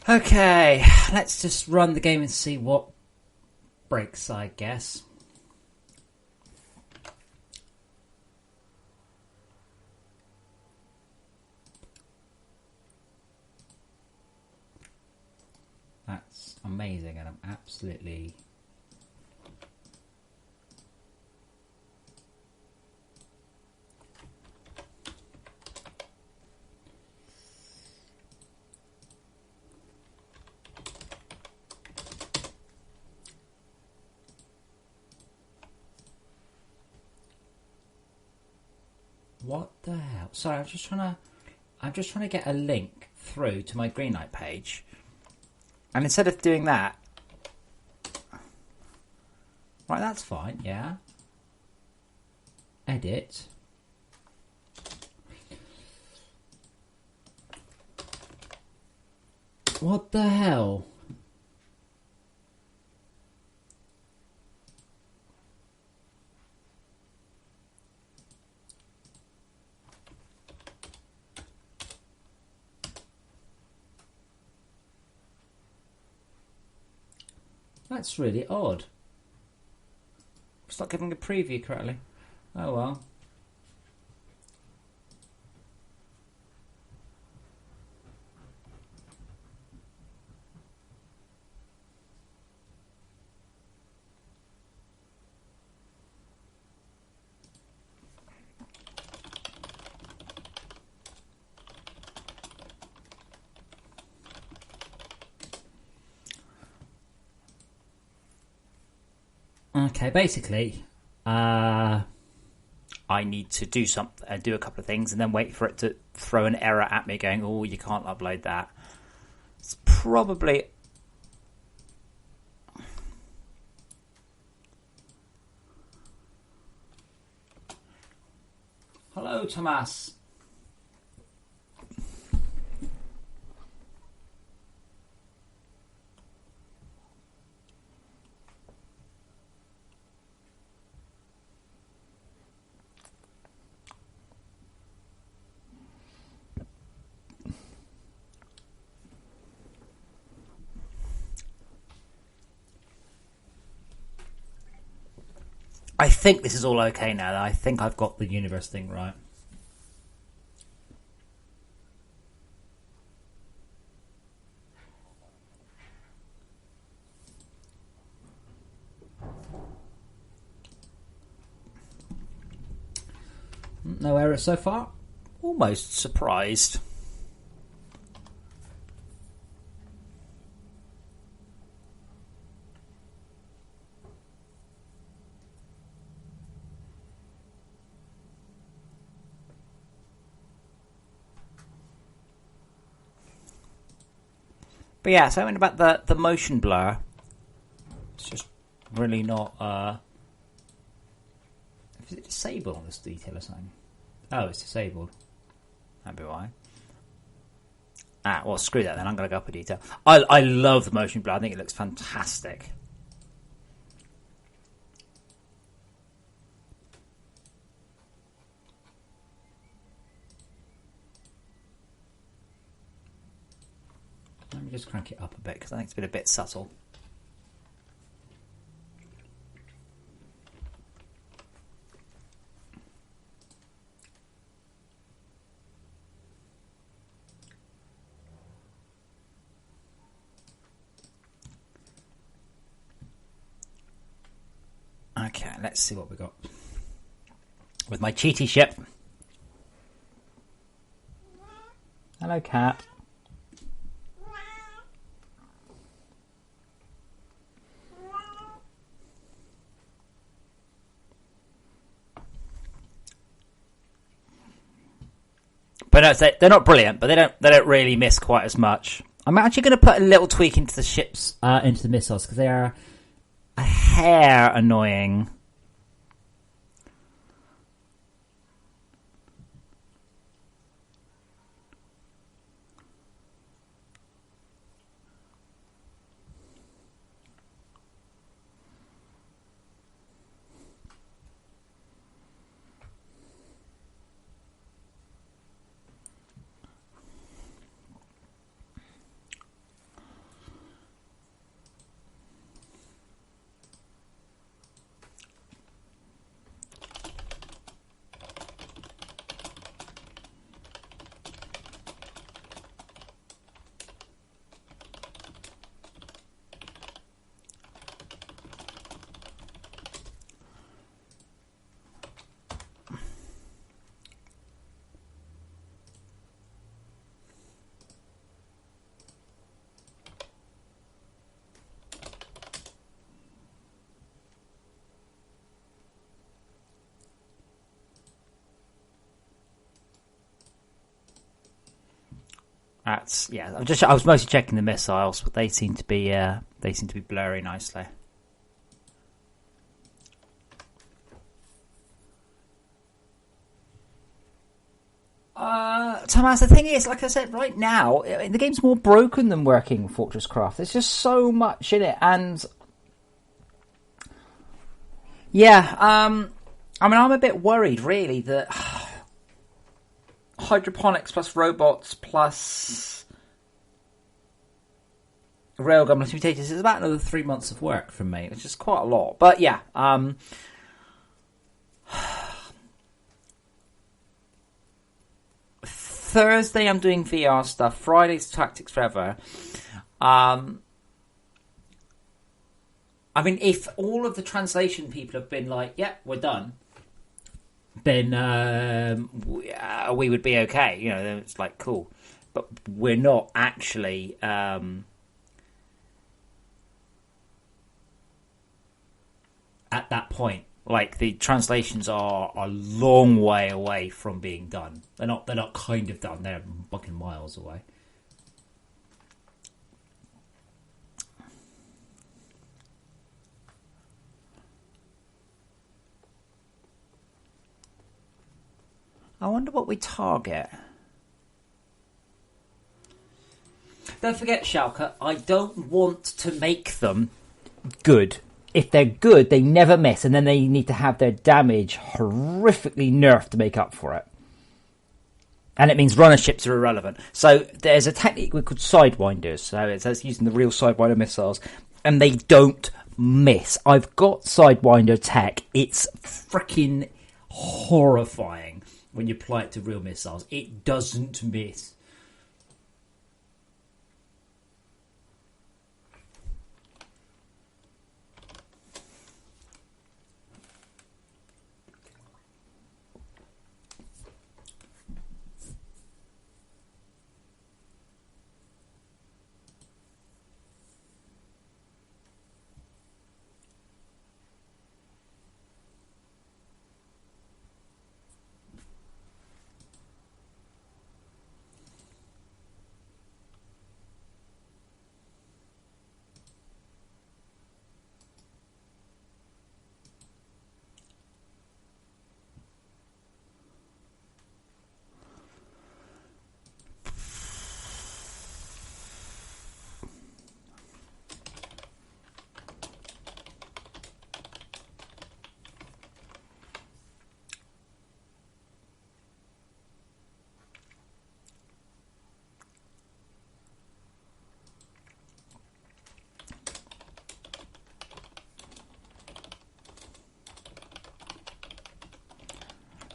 Okay, let's just run the game and see what breaks, I guess. That's amazing, and I'm absolutely... What the hell? Sorry, I'm just trying to get a link through to my Greenlight page. And instead of doing that... Right, that's fine, yeah. Edit. What the hell? That's really odd. It's not giving a preview correctly. Oh well. Okay, basically, I need to do something, do a couple of things, and then wait for it to throw an error at me, going, "Oh, you can't upload that." It's probably. hello, Thomas. I think this is all okay now. I think I've got the universe thing right. No errors so far. Almost surprised. But yeah, so I mean about the motion blur. It's just really not. Is it disabled on this detail or something? Oh, it's disabled. That'd be why. Well, screw that then. I'm going to go up a detail. I love the motion blur. I think it looks fantastic. Let me just crank it up a bit Because I think it's been a bit subtle. Okay, let's see what we got. With my cheaty ship. Hello, cat. But no, they're not brilliant, but they don't really miss quite as much. I'm actually going to put a little tweak into the ships, into the missiles because they are a hair annoying. I was mostly checking the missiles, but they seem to be blurry nicely. Thomas, the thing is, like I said, right now, the game's more broken than working FortressCraft. There's just so much in it, and yeah, I mean, I'm a bit worried, really, that hydroponics plus robots plus railgun plus mutators is about another 3 months of work from me. It's just quite a lot, but yeah, Thursday I'm doing VR stuff. Friday's Tactics Forever. I mean, if all of the translation people have been like, "Yeah, we're done," then we would be okay. You know, then it's like cool, but we're not actually. At that point, like the translations are a long way away from being done. They're not kind of done. They're fucking miles away. I wonder what we target. Don't forget, Schalke, I don't want to make them good. If they're good, they never miss, and then they need to have their damage horrifically nerfed to make up for it. And it means runner ships are irrelevant. So there's a technique called Sidewinders. So it says using the real Sidewinder missiles, and they don't miss. I've got Sidewinder tech. It's freaking horrifying when you apply it to real missiles. It doesn't miss.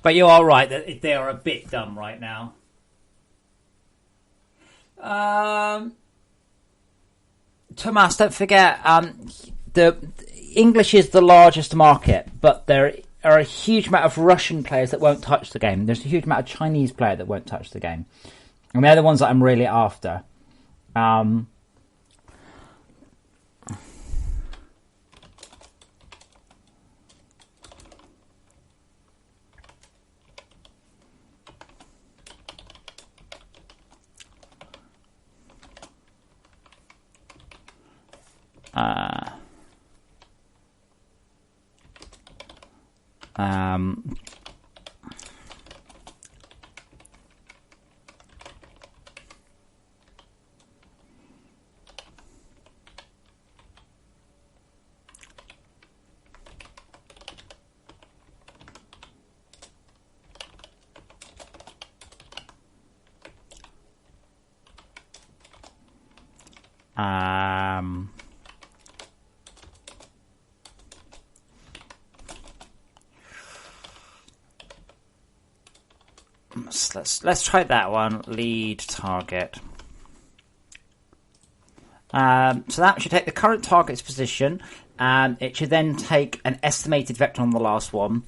But you are right that they are a bit dumb right now. Thomas, don't forget, the English is the largest market, but there are a huge amount of Russian players that won't touch the game. There's a huge amount of Chinese players that won't touch the game. And they're the ones that I'm really after. Let's try that one. Lead target. So that should take the current target's position. It should then take an estimated vector on the last one.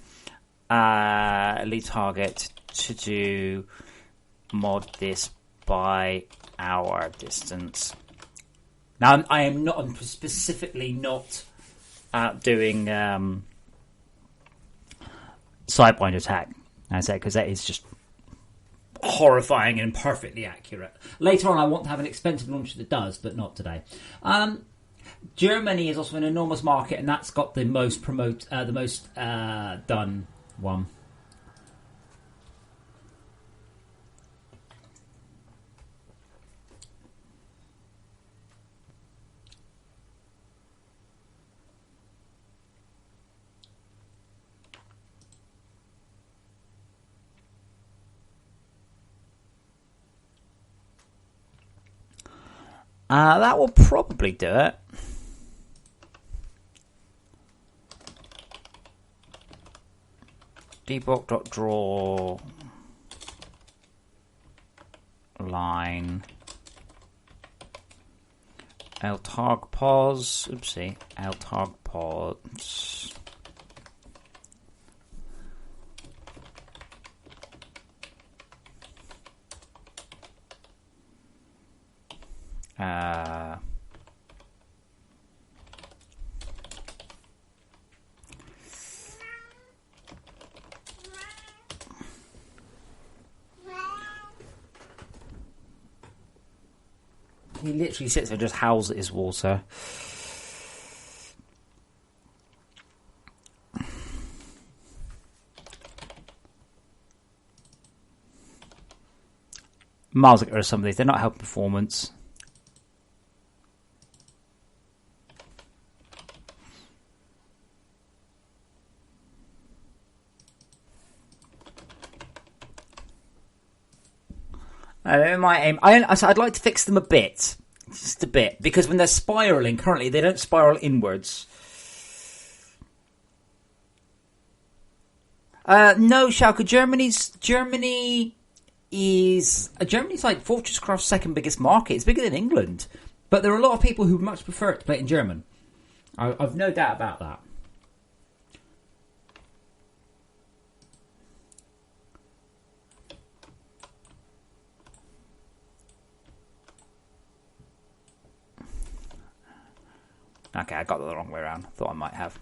Lead target to do mod this by hour distance. Now I'm specifically not doing Sidewinder attack. I say because that is just horrifying and perfectly accurate. Later on, I want to have an expensive launcher that does, but not today. Germany is also an enormous market, and that's got the most done one. That will probably do it. Debug.draw line ltarg pos. Oopsie. ltarg pos. He literally sits there and just howls at his water. Miles get rid of some of these. They're not helping performance. My aim. I'd like to fix them a bit, just a bit, because when they're spiraling currently, they don't spiral inwards. No, Schalke. Germany's like FortressCraft's second biggest market. It's bigger than England, but there are a lot of people who much prefer it to play it in German. I've no doubt about that. Okay, I got that the wrong way around. Thought I might have.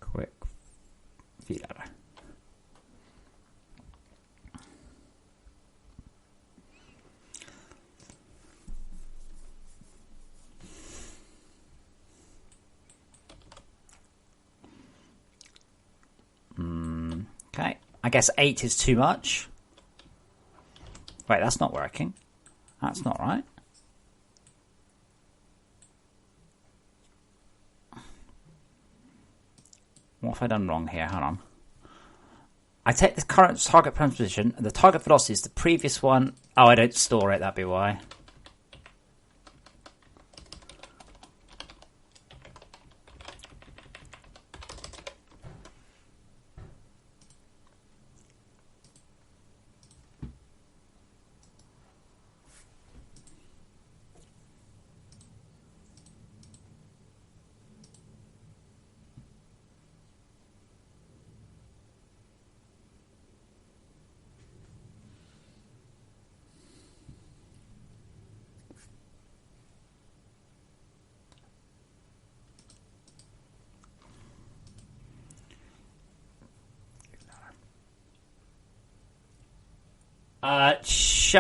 Quick filare. Okay, I guess 8 is too much. Wait, that's not working. That's not right. What have I done wrong here? Hold on. I take the current target position, and the target velocity is the previous one. Oh, I don't store it, that'd be why.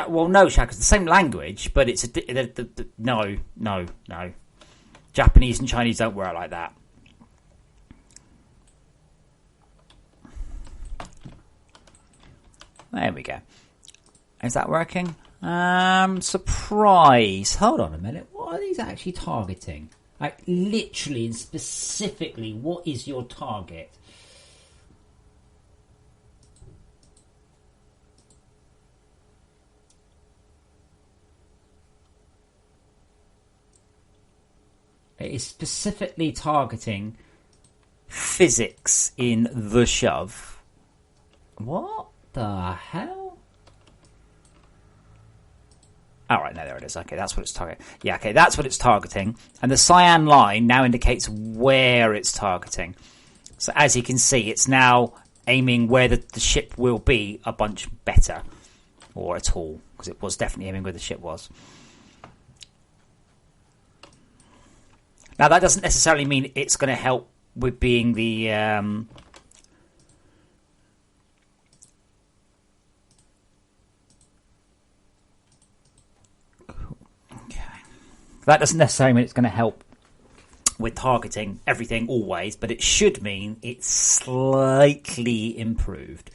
Well, no, Shaq, it's the same language, but it's no. Japanese and Chinese don't work like that. There we go. Is that working? Surprise. Hold on a minute. What are these actually targeting? Like, literally and specifically, what is your target? It is specifically targeting physics in the shove. What the hell? Alright, no, there it is. Okay, that's what it's targeting. Yeah, okay, that's what it's targeting. And the cyan line now indicates where it's targeting. So as you can see, it's now aiming where the ship will be a bunch better. Or at all, because it was definitely aiming where the ship was. Now, that doesn't necessarily mean it's going to help with being the... That doesn't necessarily mean it's going to help with targeting everything always, but it should mean it's slightly improved.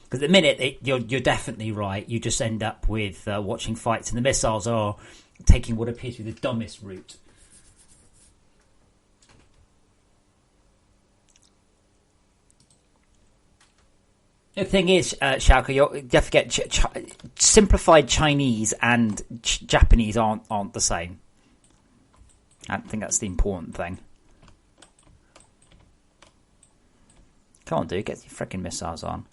Because at the minute, you're definitely right. You just end up with watching fights, and the missiles are taking what appears to be the dumbest route. The thing is, Shauka, you have to get simplified Chinese and Japanese aren't the same. I think that's the important thing. Come on, dude, get your freaking missiles on.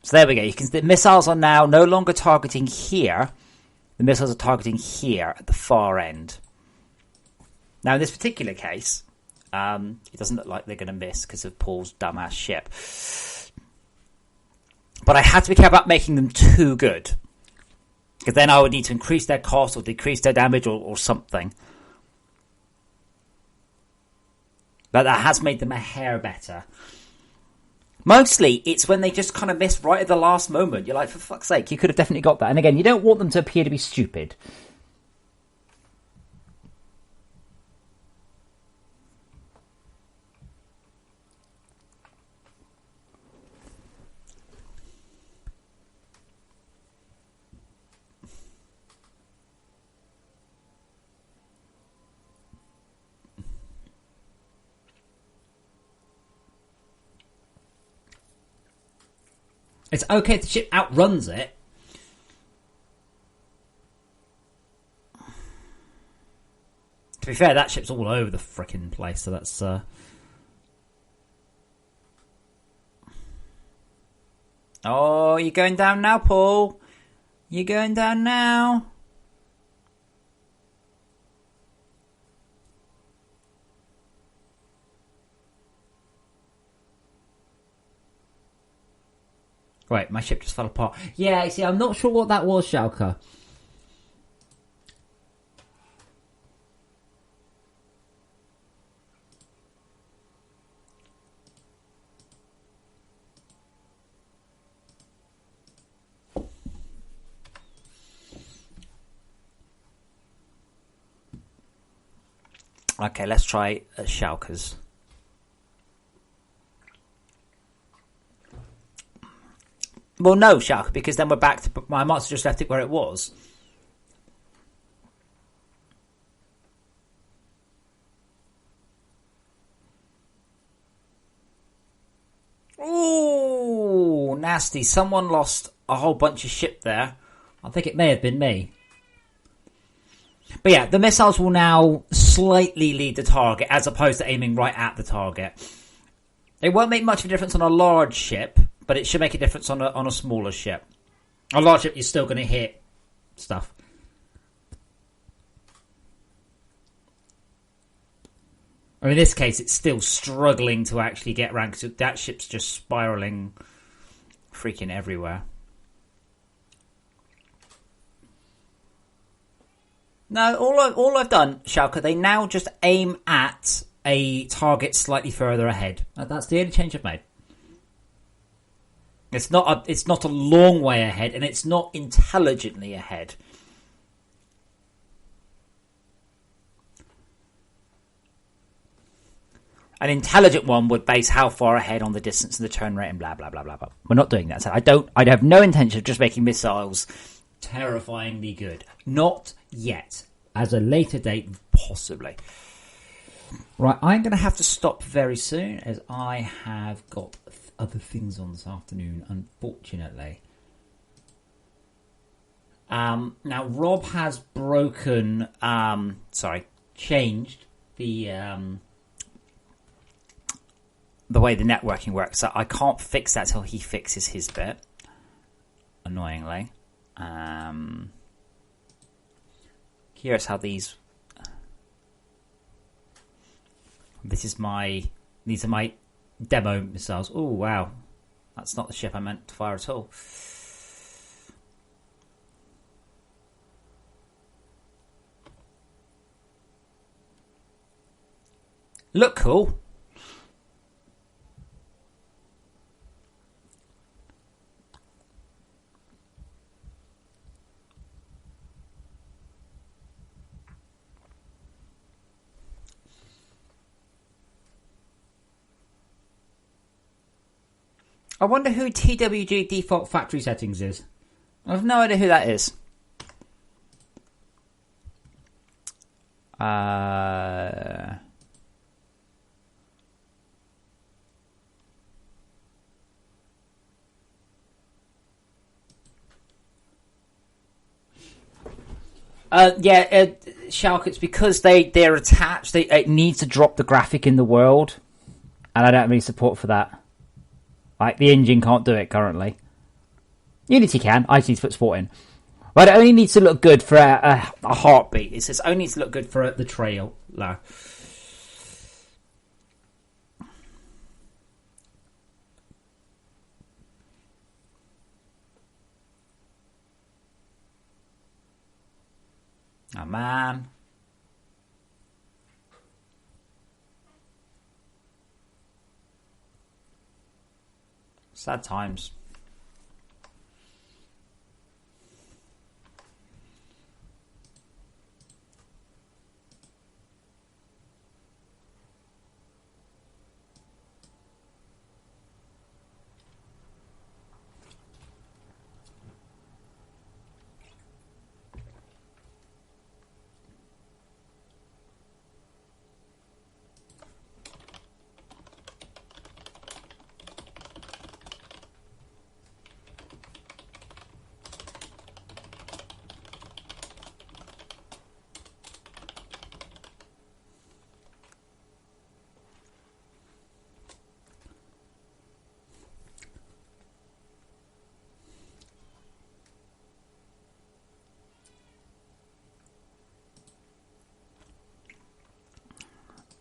So there we go. The missiles are now no longer targeting here. The missiles are targeting here at the far end. Now, in this particular case, it doesn't look like they're going to miss because of Paul's dumbass ship. But I had to be careful about making them too good. Because then I would need to increase their cost or decrease their damage or something. But that has made them a hair better. Mostly, it's when they just kind of miss right at the last moment. You're like, for fuck's sake, you could have definitely got that. And again, you don't want them to appear to be stupid. It's okay if the ship outruns it. To be fair, that ship's all over the frickin' place, so that's... Oh, you're going down now, Paul. You're going down now. Right, my ship just fell apart. Yeah, see, I'm not sure what that was, Schalke. Okay, let's try Schalke's. Well, no, Schalke, because then we're back to... I might have just left it where it was. Ooh, nasty. Someone lost a whole bunch of ship there. I think it may have been me. But yeah, the missiles will now slightly lead the target as opposed to aiming right at the target. It won't make much of a difference on a large ship, but it should make a difference on a smaller ship. A large ship, you're still going to hit stuff. Or in this case, it's still struggling to actually get around because that ship's just spiraling freaking everywhere. No, all I've done, Schalke, they now just aim at a target slightly further ahead. That's the only change I've made. It's not a long way ahead, and it's not intelligently ahead. An intelligent one would base how far ahead on the distance and the turn rate and blah blah blah blah blah. We're not doing that. So I have no intention of just making missiles terrifyingly good. Not yet. As a later date, possibly. Right, I'm going to have to stop very soon as I have got other things on this afternoon, unfortunately. Now, Rob has changed the way the networking works. So I can't fix that till he fixes his bit, annoyingly. Here's how these... These are my demo missiles. Oh, wow. That's not the ship I meant to fire at all. Look cool. I wonder who TWG default factory settings is. I have no idea who that is. Shalk, it's because they're attached. It needs to drop the graphic in the world, and I don't have any support for that. Like, the engine can't do it currently. Unity can. I just need to put support in. But it only needs to look good for a heartbeat. It says only needs to look good for the trailer. Oh, man. Sad times.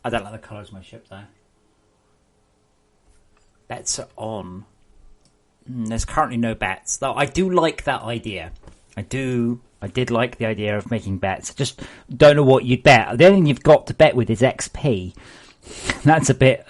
I don't like the colours of my ship, though. Bets are on. There's currently no bets, though I do like that idea. I did like the idea of making bets. I just don't know what you'd bet. The only thing you've got to bet with is XP. That's a bit...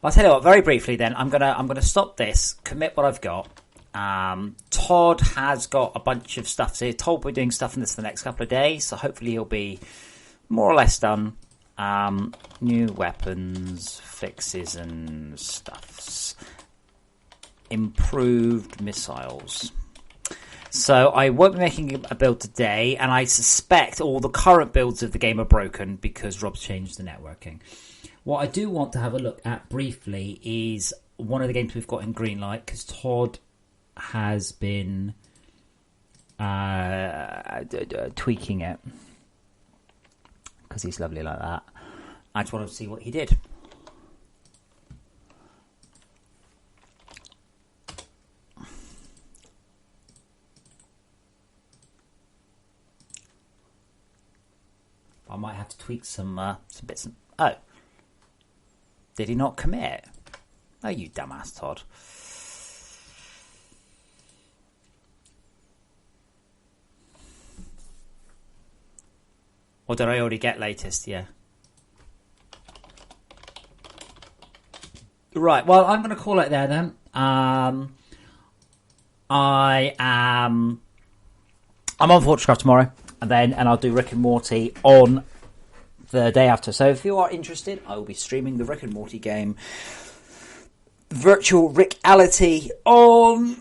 I'll tell you what, very briefly then, I'm gonna stop this, commit what I've got. Todd has got a bunch of stuff. So Todd will be doing stuff in this for the next couple of days, so hopefully he'll be more or less done. New weapons, fixes and stuffs. Improved missiles. So I won't be making a build today, and I suspect all the current builds of the game are broken because Rob's changed the networking. What I do want to have a look at briefly is one of the games we've got in Greenlight, because Todd has been tweaking it, because he's lovely like that. I just wanted to see what he did. I might have to tweak some bits. Oh. Did he not commit? Oh, you dumbass, Todd. Or did I already get latest? Yeah. Right, well, I'm going to call it there then. I'm on FortressCraft tomorrow, and I'll do Rick and Morty on the day after. So if you are interested, I will be streaming the Rick and Morty game, Virtual Reality, on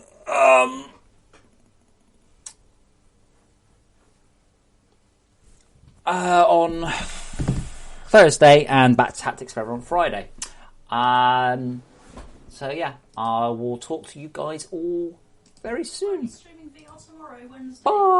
Thursday, and back to Tactics Forever on Friday. So yeah, I will talk to you guys all very soon. Streaming VR tomorrow, Wednesday. Bye.